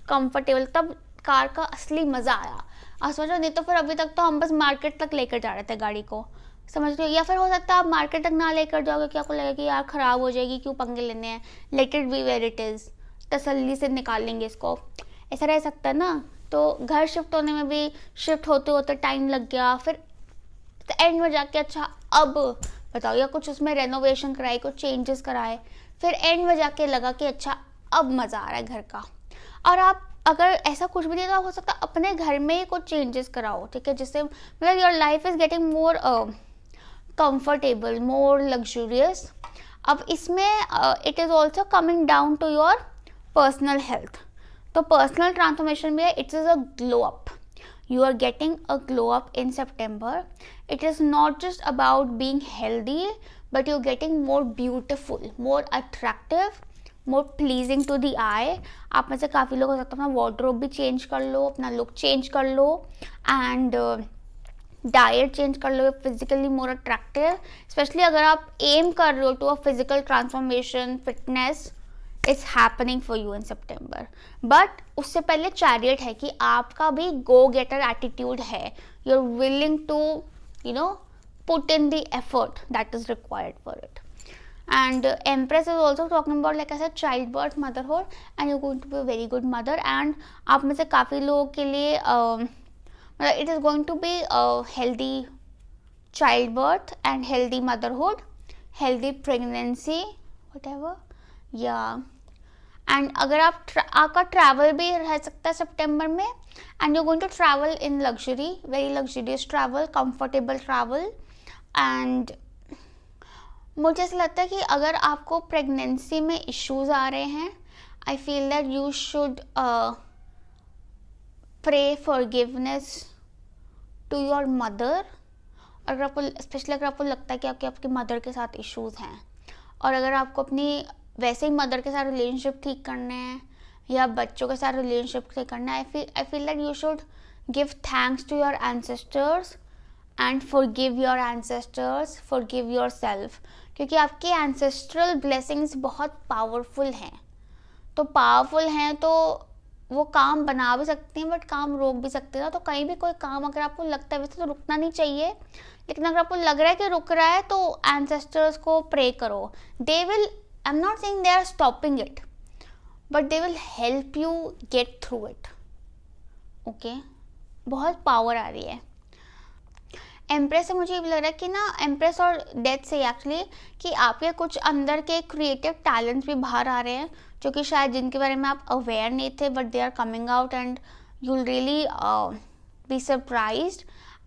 कंफर्टेबल, तब कार का असली मज़ा आया। आप समझ लो, नहीं तो फिर अभी तक तो हम बस मार्केट तक लेकर जा रहे थे गाड़ी को, समझ लो। या फिर हो सकता है आप मार्केट तक ना लेकर जाओगे कि आपको लगेगा कि यार ख़राब हो जाएगी, क्यों पंगे लेने हैं, let it be where it is, तसल्ली से निकाल लेंगे इसको, ऐसा रह सकता है ना। तो घर शिफ्ट होने में भी शिफ्ट होते होते टाइम लग गया, फिर एंड में जाके अच्छा अब बताओ, या कुछ उसमें रेनोवेशन कराए, कुछ चेंजेस कराए, फिर एंड में जाके लगा कि अच्छा अब मज़ा आ रहा है घर का। और आप अगर ऐसा कुछ भी नहीं, तो हो सकता है अपने घर में ही कुछ चेंजेस कराओ, ठीक है, जिससे मतलब your life is getting more comfortable, more luxurious. अब इसमें it is also coming down to your personal health. तो पर्सनल ट्रांसफॉर्मेशन में it is a glow up, you are getting a glow up in September. It is not just about being healthy, but you're getting more beautiful, more attractive, more pleasing to the eye. आप में से काफ़ी लोग हो सकता है अपना वार्डरोब भी चेंज कर लो, अपना लुक चेंज कर लो, एंड डाइट चेंज कर लो, फिजिकली मोर अट्रैक्टिव। स्पेशली अगर आप एम कर रहे हो to a physical transformation, fitness is happening for you in September. But उससे पहले चैरियट है कि आपका भी गो गेटर एटीट्यूड है, you are willing to put in the effort that is required for it. And Empress is also talking about, like I said, childbirth, motherhood, and you're going to be a very good mother. And आप में से काफ़ी लोगों के लिए it is going to be a healthy childbirth and healthy motherhood, healthy pregnancy, whatever, yeah. And अगर आपका ट्रैवल भी रह सकता है सितंबर में, and you're going to travel in luxury, very luxurious travel, comfortable travel. And मुझे ऐसा लगता है कि अगर आपको प्रेगनेंसी में इश्यूज आ रहे हैं, I feel that you should pray forgiveness to your mother. अगर आपको, स्पेशली अगर आपको लगता है कि आपकी मदर के साथ इश्यूज हैं, और अगर आपको अपनी वैसे ही मदर के साथ रिलेशनशिप ठीक करने हैं या बच्चों के साथ रिलेशनशिप ठीक करना है, I feel that you should give thanks to your ancestors and forgive your ancestors, forgive yourself, क्योंकि आपके एंसेस्ट्रल ब्लेसिंग्स बहुत पावरफुल हैं। तो पावरफुल हैं तो वो काम बना भी सकते हैं, बट काम रोक भी सकते हैं ना। तो कहीं भी कोई काम अगर आपको लगता है, वैसे तो रुकना नहीं चाहिए, लेकिन अगर आपको लग रहा है कि रुक रहा है, तो एंसेस्टर्स को प्रे करो। They will, I am not saying they are stopping it, but they will help you get through it, okay. बहुत पावर आ रही है। एम्प्रेस से मुझे ये भी लग रहा है कि ना, एम्प्रेस और डेथ से एक्चुअली, कि आपके कुछ अंदर के क्रिएटिव टैलेंट्स भी बाहर आ रहे हैं, जो कि शायद जिनके बारे में आप अवेयर नहीं थे, but they are coming out and you will really be surprised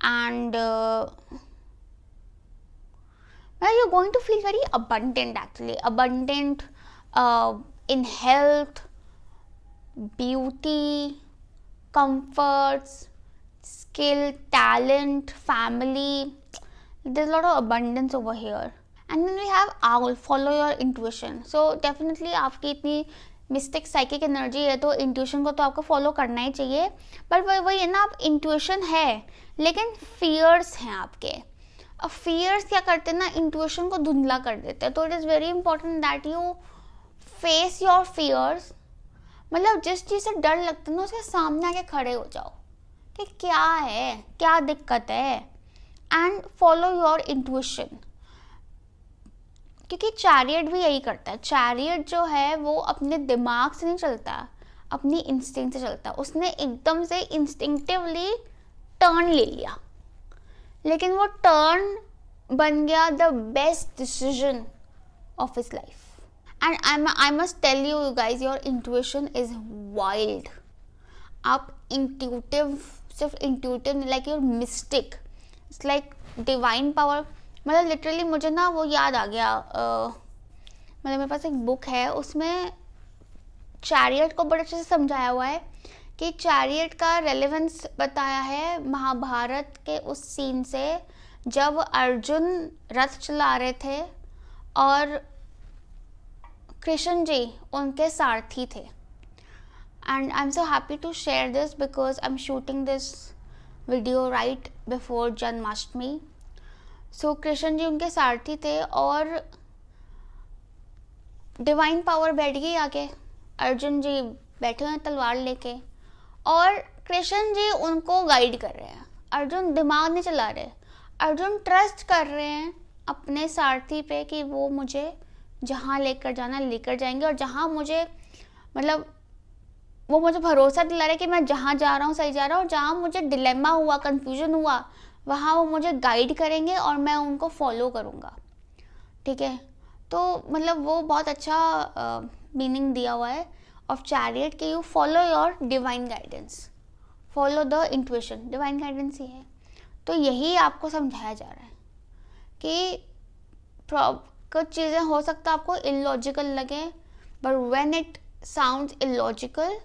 and you're going to feel very abundant, actually abundant in health, beauty, comforts, skill, talent, family. There's a lot of abundance over here. And then we have owl, follow your intuition. So definitely आपकी इतनी मिस्टिक साइकिक एनर्जी है तो इंट्यूशन को तो आपको फॉलो करना ही चाहिए, बट वही है ना, आप इंट्यूशन है लेकिन फियर्स हैं आपके। अब फियर्स क्या करते हैं ना, इंट्यूशन को धुंधला कर देते हैं। तो it is very important that you face your fears, मतलब जिस चीज़ से डर लगता है ना उसके सामने आके खड़े हो जाओ कि क्या है, क्या दिक्कत है, एंड फॉलो योर इंट्यूशन। क्योंकि चैरियट भी यही करता है। चैरियट जो है वो अपने दिमाग से नहीं चलता, अपनी इंस्टिंक्ट से चलता है। उसने एकदम से इंस्टिंक्टिवली टर्न ले लिया, लेकिन वो टर्न बन गया the best decision of his life. And I must tell you guys, your intuition is wild. आप इंट्यूटिव, सिर्फ इंट्यूटिव नहीं, like your mystic, it's like divine power. मतलब लिटरली मुझे ना वो याद आ गया, मतलब मेरे पास एक बुक है, उसमें चैरियट को बड़े अच्छे से समझाया हुआ है कि चैरियट का रेलेवेंस बताया है महाभारत के उस सीन से जब अर्जुन रथ चला रहे थे और कृष्ण जी उनके सारथी थे। And I am so happy to share this because I am shooting this video right before Janmashtami. सो कृष्ण जी उनके सारथी थे और डिवाइन पावर बैठ गई आके, अर्जुन जी बैठे हुए तलवार लेके और कृष्ण जी उनको गाइड कर रहे हैं। अर्जुन दिमाग नहीं चला रहे, अर्जुन ट्रस्ट कर रहे हैं अपने सारथी पे कि वो मुझे जहाँ लेकर जाना लेकर जाएंगे, और जहाँ मुझे, मतलब वो मुझे भरोसा दिला रहे कि मैं जहाँ जा रहा हूँ सही जा रहा हूँ, और जहाँ मुझे डिलेमा हुआ, कंफ्यूजन हुआ, वहाँ वो मुझे गाइड करेंगे और मैं उनको फॉलो करूँगा। ठीक है, तो मतलब वो बहुत अच्छा मीनिंग दिया हुआ है ऑफ चैरियट कि you follow your divine guidance, follow the intuition. Divine guidance ही है। तो यही आपको समझाया जा रहा है कि कुछ चीज़ें हो सकता है आपको इलॉजिकल लगे, but when it sounds illogical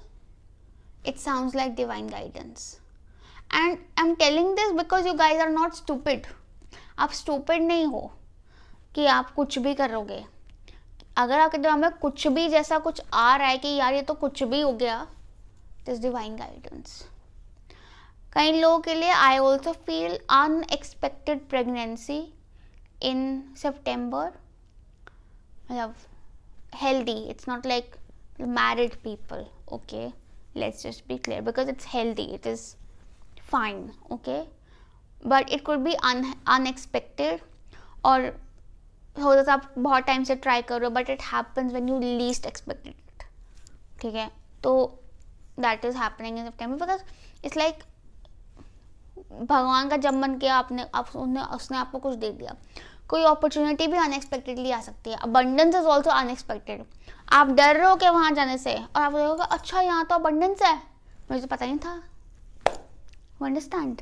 it sounds like divine guidance. And I'm telling this because you guys are not stupid. आप stupid नहीं हो कि आप कुछ भी करोगे। अगर आपके दिमाग में कुछ भी जैसा कुछ आ रहा है कि यार ये तो कुछ भी हो गया, it is divine guidance. कई लोगों के लिए I also feel unexpected pregnancy in September. मतलब healthy. It's not like married people. Okay. Let's just be clear, because it's healthy, it is fine, okay, but it could be unexpected, और हो सकता है आप बहुत टाइम से ट्राई कर रहे हो but it happens when you least expected it. ठीक है, तो that is happening in September because it's like भगवान का जब मन किया उसने आपको कुछ दे दिया। कोई अपॉर्चुनिटी भी अनएक्सपेक्टेडली आ सकती है। Abundance is also unexpected. आप डर रहे हो क्या वहाँ जाने से, और आप देखोगे अच्छा यहाँ तो अबंडेंस है, मुझे तो पता नहीं था। अंडरस्टैंड,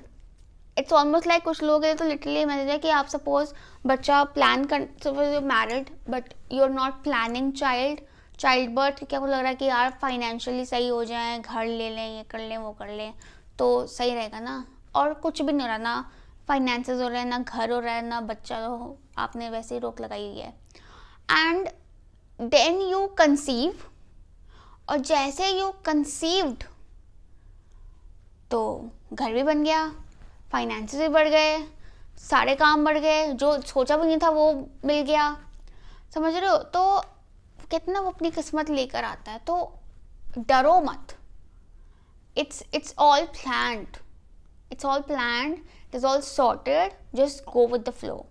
इट्स ऑलमोस्ट लाइक कुछ लोग हैं तो लिटरली मैंने देखा कि आप सपोज बच्चा प्लान कर, suppose you married but you are not planning childbirth, क्या को लग रहा है कि यार फाइनेंशियली सही हो जाए, घर ले लें, ये कर लें, वो कर लें तो सही रहेगा ना, और कुछ भी नहीं हो रहा, ना फाइनेंसेस हो रहे हैं, ना घर हो रहा है, ना बच्चा हो, आपने वैसे ही रोक लगाई हुई है। एंड देन यू कंसीव, और जैसे यू कंसीव्ड तो घर भी बन गया, फाइनेंसेस भी बढ़ गए, सारे काम बढ़ गए, जो सोचा भी नहीं था वो मिल गया, समझ रहे हो। तो कितना वो अपनी किस्मत लेकर आता है, तो डरो मत। It's all planned. It's all planned. It is all sorted. Just go with the flow.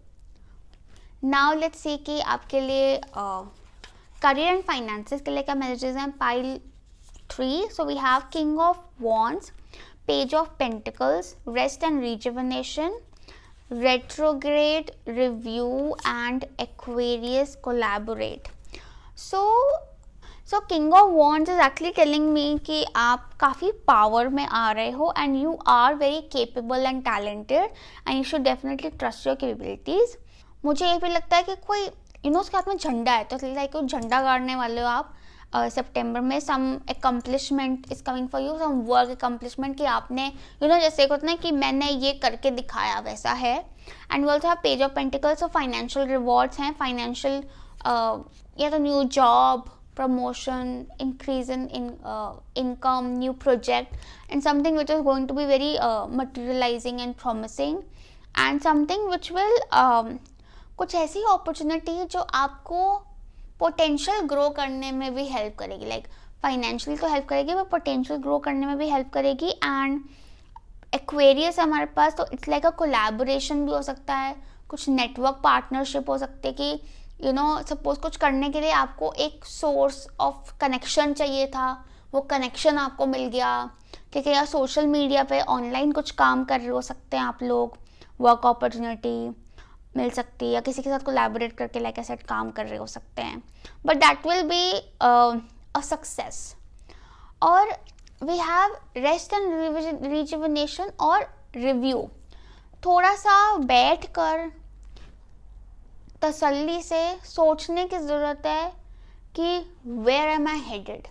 Now let's see कि आपके लिए career and finances के लिए क्या messages हैं। Pile 3. So we have King of Wands, Page of Pentacles, Rest and Rejuvenation, retrograde review and Aquarius collaborate. So King of Wands is actually telling me कि आप काफ़ी पावर में आ रहे हो and you are very capable and talented and you should definitely trust your capabilities. मुझे ये भी लगता है कि कोई उसके हाथ में झंडा है, तो लाइक झंडा गाड़ने वाले हो आप सितंबर में. Some accomplishment is coming for you, some work accomplishment कि आपने जैसे होता है कि मैंने ये करके दिखाया, वैसा है. And we also have page of pentacles. So financial rewards हैं, फाइनेंशियल या तो new job, promotion, increase in income, new project, and something which is going to be very materializing and promising, and something which will कुछ ऐसी अपॉर्चुनिटी जो आपको पोटेंशियल ग्रो करने में भी हेल्प करेगी. लाइक फाइनेंशियली तो हेल्प करेगी, बट पोटेंशियल ग्रो करने में भी हेल्प करेगी. एंड एक्वेरियस हमारे पास, तो इट्स लाइक अ कोलैबोरेशन भी हो सकता है, कुछ नेटवर्क पार्टनरशिप हो सकती है कि सपोज कुछ करने के लिए आपको एक सोर्स ऑफ कनेक्शन चाहिए था, वो कनेक्शन आपको मिल गया, ठीक है. या सोशल मीडिया पे ऑनलाइन कुछ काम कर रहे हो सकते हैं आप लोग, वर्क अपॉर्चुनिटी मिल सकती है, या किसी के साथ कोलैबोरेट करके लाइक ऐसे काम कर रहे हो सकते हैं, but that will be a success. और we have rest and rejuvenation और रिव्यू. थोड़ा सा बैठ कर तसल्ली से सोचने की ज़रूरत है कि वेयर एम आई हेडेड.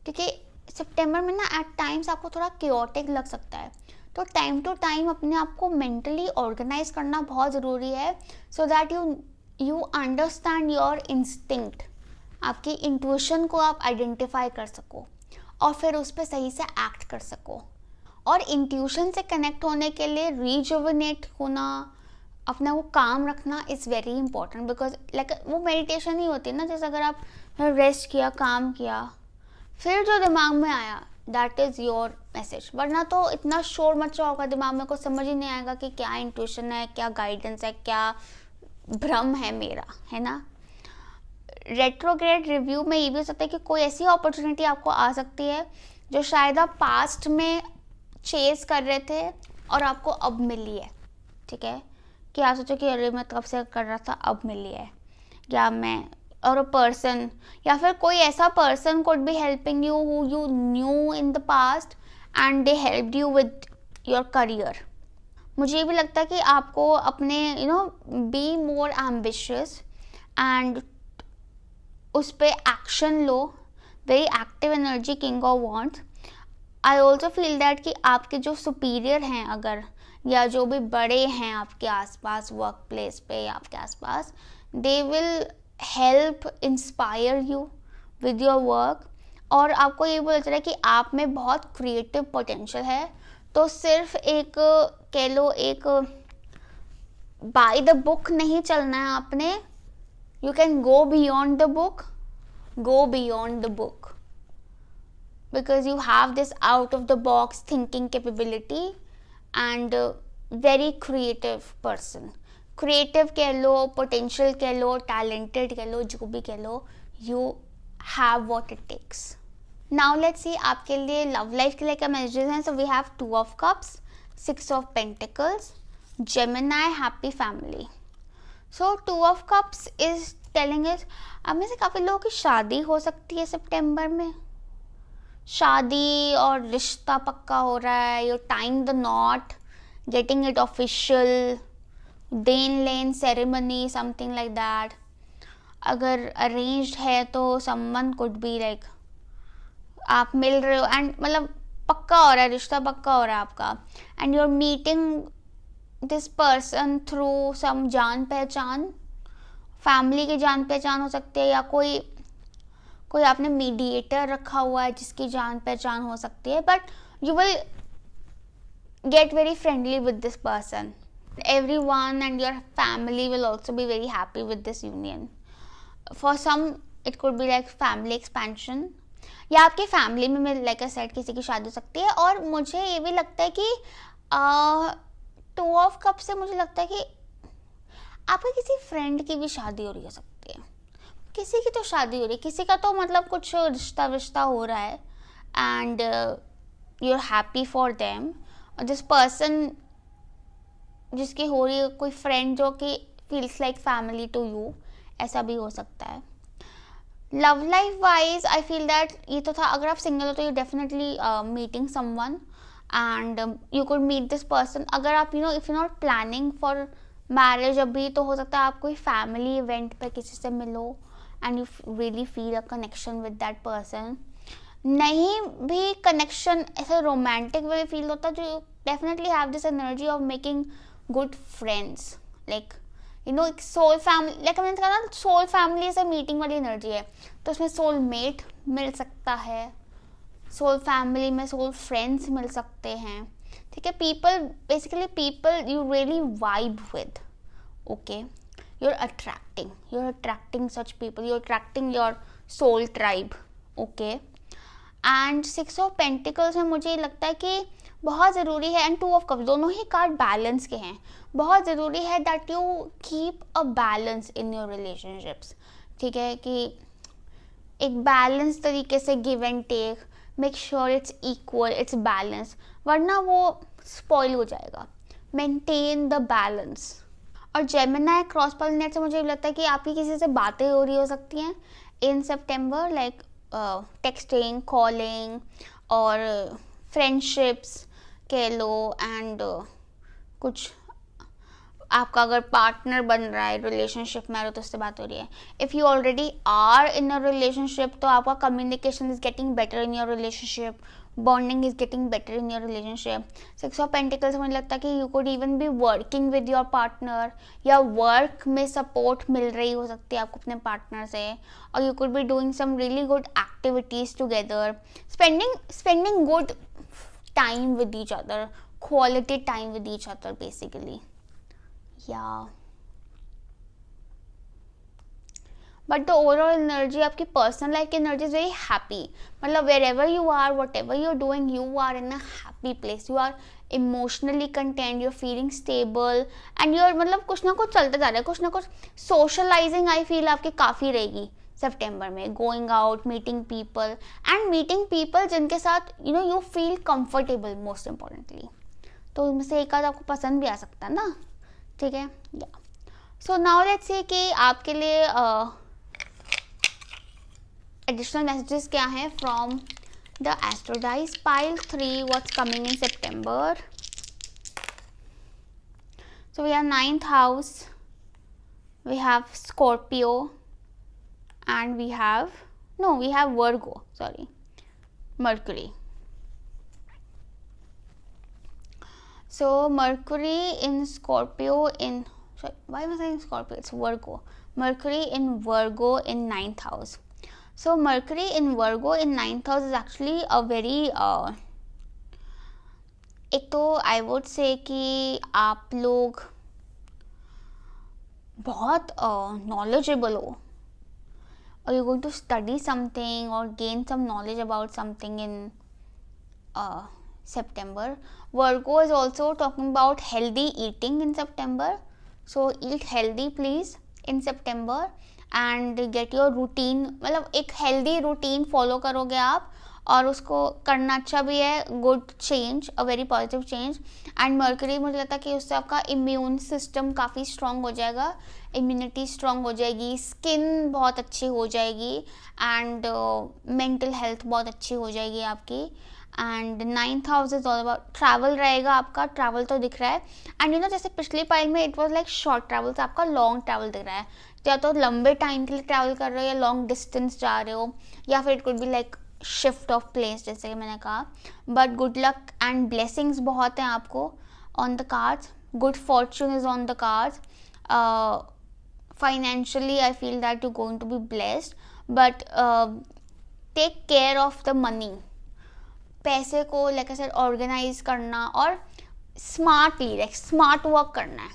ठीक है, सितंबर में ना एट टाइम्स आपको थोड़ा क्योटिक लग सकता है, तो टाइम टू टाइम अपने आप को मेंटली ऑर्गेनाइज करना बहुत ज़रूरी है, so that you understand your instinct. आपकी इंट्यूशन को आप आइडेंटिफाई कर सको और फिर उस पर सही से एक्ट कर सको. और इंट्यूशन से कनेक्ट होने के लिए रिजुविनेट होना, अपना वो काम रखना is very important. Because like वो मेडिटेशन ही होती है ना, जैसे अगर आप रेस्ट किया, काम किया, फिर जो दिमाग में आया दैट इज़ योर मैसेज. वरना तो इतना शोर मचा होगा दिमाग में, को समझ ही नहीं आएगा कि क्या इंट्यूशन है, क्या गाइडेंस है, क्या भ्रम है मेरा, है ना. रेट्रोग्रेड रिव्यू में ये भी हो सकता है कि कोई ऐसी अपॉर्चुनिटी आपको आ सकती है जो शायद आप पास्ट में चेस कर रहे थे और आपको अब मिली है. ठीक है, कि आप सोचो कि अरे मैं कब से कर रहा था, अब मिली है. या मैं और अ पर्सन, या फिर कोई ऐसा person could be helping you who you new in the past and they helped you with your career. मुझे ये भी लगता है कि आपको अपने बी मोर एम्बिशियस एंड उस पर action low. Very active energy, king of wands. I also feel that कि आपके जो सुपीरियर हैं अगर, या जो भी बड़े हैं आपके आसपास वर्क प्लेस पे या आपके आसपास, दे will help inspire you with your work. और आपको ये बोला चला कि आप में बहुत क्रिएटिव पोटेंशियल है, तो सिर्फ एक कह लो एक बाय द बुक नहीं चलना है आपने. You can go beyond the book, go beyond the book, because you have this out of the box thinking capability and very creative person. creative कह लो, potential कह लो, talented कह लो, जो भी कह लो, you have what it takes. now let's see आपके लिए love life के लिए क्या messages हैं. so we have 2 of cups, 6 of pentacles, Gemini, happy family. so 2 of cups is telling us अब में से काफ़ी लोगों की शादी हो सकती है सितंबर में. शादी और रिश्ता पक्का हो रहा है. You time the knot, getting it official, then लेन सेरेमनी, समथिंग लाइक दैट. अगर अरेंज्ड है तो समवन कुड बी लाइक आप मिल रहे हो एंड मतलब पक्का हो रहा है, रिश्ता पक्का हो रहा है आपका. And you are meeting this person through some जान पहचान, फैमिली की जान पहचान हो सकती है, या कोई आपने मीडिएटर रखा हुआ है जिसकी जान पहचान हो सकती है. But you will get very friendly with this person. everyone and your family will also be very happy with this union. for some it could be like family expansion, या आपके फैमिली में लाइक अ सेट किसी की शादी हो सकती है. और मुझे ये भी लगता है कि 2 ऑफ कप से मुझे लगता है कि आपके किसी फ्रेंड की भी शादी हो रही हो सकती है. किसी की तो शादी हो रही है, किसी का तो मतलब कुछ रिश्ता हो रहा है and you are happy for them. This person जिसकी हो रही है, कोई फ्रेंड जो कि feels like family to you, ऐसा भी हो सकता है। Love life wise I feel that ये तो था, अगर आप सिंगल हो तो you definitely meeting someone and you could meet this person. अगर आप if you not planning for marriage अभी, तो हो सकता है आप कोई फैमिली इवेंट पे किसी से मिलो and you really feel a connection with that person. नहीं भी कनेक्शन ऐसे रोमांटिक वे फील होता, जो definitely have this energy of making good friends, like एक सोल फैमिली, लाइक मैंने कहा ना, सोल फैमिली से मीटिंग वाली एनर्जी है, तो उसमें सोल मेट मिल सकता है, सोल फैमिली में सोल फ्रेंड्स मिल सकते हैं, ठीक है। People, basically people you really vibe with, okay, you're attracting such people, you're attracting your soul tribe, okay। And 6 of pentacles में मुझे लगता है कि बहुत ज़रूरी है, एंड 2 ऑफ कप्स, दोनों ही कार्ड बैलेंस के हैं। बहुत ज़रूरी है that you keep a balance in your relationships, ठीक है, कि एक बैलेंस तरीके से give and take, make sure it's equal, it's balance, वरना वो स्पॉइल हो जाएगा। Maintain the balance. और जेमिनी क्रॉस पोलिनेट से मुझे लगता है कि आपकी किसी से बातें हो रही हो सकती हैं इन सितंबर, लाइक टेक्सटिंग, कॉलिंग और फ्रेंडशिप्स कह लो, एंड कुछ आपका अगर पार्टनर बन रहा है रिलेशनशिप में, तो उससे बात हो रही है। If you already are in a relationship, तो आपका communication is getting better in your relationship, bonding is getting better in your relationship. 6 of pentacles मुझे लगता है कि you could even be working with your partner, या वर्क में सपोर्ट मिल रही हो सकती है आपको अपने पार्टनर से, और you could be doing some really good activities together, spending good time with each other, quality time with each other basically, या बट द ओवरऑल एनर्जी, आपकी पर्सनल लाइफ की एनर्जी इज वेरी हैप्पी, मतलब wherever you are, whatever you are doing, you are in a happy place, you are emotionally content, you are feeling stable, and you are, मतलब कुछ ना कुछ चलता जा रहा है, कुछ ना कुछ सोशलाइजिंग आई फील आपकी काफ़ी रहेगी सितंबर में, गोइंग आउट, मीटिंग पीपल जिनके साथ you feel comfortable, most importantly, तो उनमें से एक आध आपको पसंद भी आ सकता है ना, ठीक है। या सो नाउ लेट्स सी कि आपके लिए एडिशनल मैसेजेस क्या हैं from the astro dice pile 3, what's coming in September. So we have 9th house, we have Scorpio, and we have Virgo, sorry, Mercury. So Mercury in Scorpio in, sorry, why am I saying Scorpio? It's Virgo. Mercury in Virgo in 9th house. So Mercury in Virgo in 9th house is actually a very एक तो I would say कि आप लोग बहुत knowledgeable हो, or you're going to study something or gain some knowledge about something in September. Virgo is also talking about healthy eating in September, so eat healthy please in September and get your routine, मतलब एक healthy routine follow करोगे आप, और उसको करना अच्छा भी है, good change, a very positive change. And mercury मुझे लगता है कि उससे आपका इम्यून सिस्टम काफ़ी स्ट्रॉन्ग हो जाएगा, इम्यूनिटी स्ट्रॉन्ग हो जाएगी, स्किन बहुत अच्छी हो जाएगी, एंड मेंटल हेल्थ बहुत अच्छी हो जाएगी आपकी। And 9th house is all about travel रहेगा आपका, ट्रैवल तो दिख रहा है, एंड जैसे पिछली पाइल में it was like short travel, तो आपका लॉन्ग ट्रैवल दिख रहा है, या तो लंबे टाइम के लिए ट्रैवल कर रहे हो, या लॉन्ग डिस्टेंस जा रहे हो, या फिर it could be like shift of place, जैसे कि मैंने कहा। But good luck and blessings बहुत हैं आपको on the cards, good fortune is on the cards, financially I feel that you going to be blessed, but take care of the money, पैसे को लाइक आई सेड ऑर्गेनाइज करना और स्मार्टली, लाइक स्मार्ट वर्क करना है,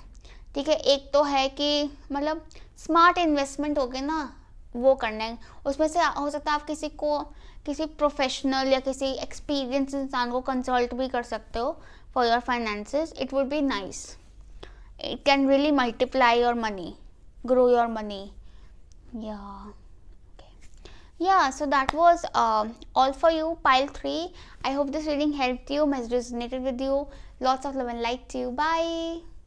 ठीक है। एक तो है कि मतलब स्मार्ट इन्वेस्टमेंट हो गए ना, वो करना है, उसमें से हो सकता है आप किसी प्रोफेशनल या किसी एक्सपीरियंस इंसान को कंसल्ट भी कर सकते हो for your finances, it would be nice, it can really multiply your money, grow your money. Yeah, so that was all for you, pile 3. I hope this reading helped you, has resonated with you. Lots of love and light to you. Bye.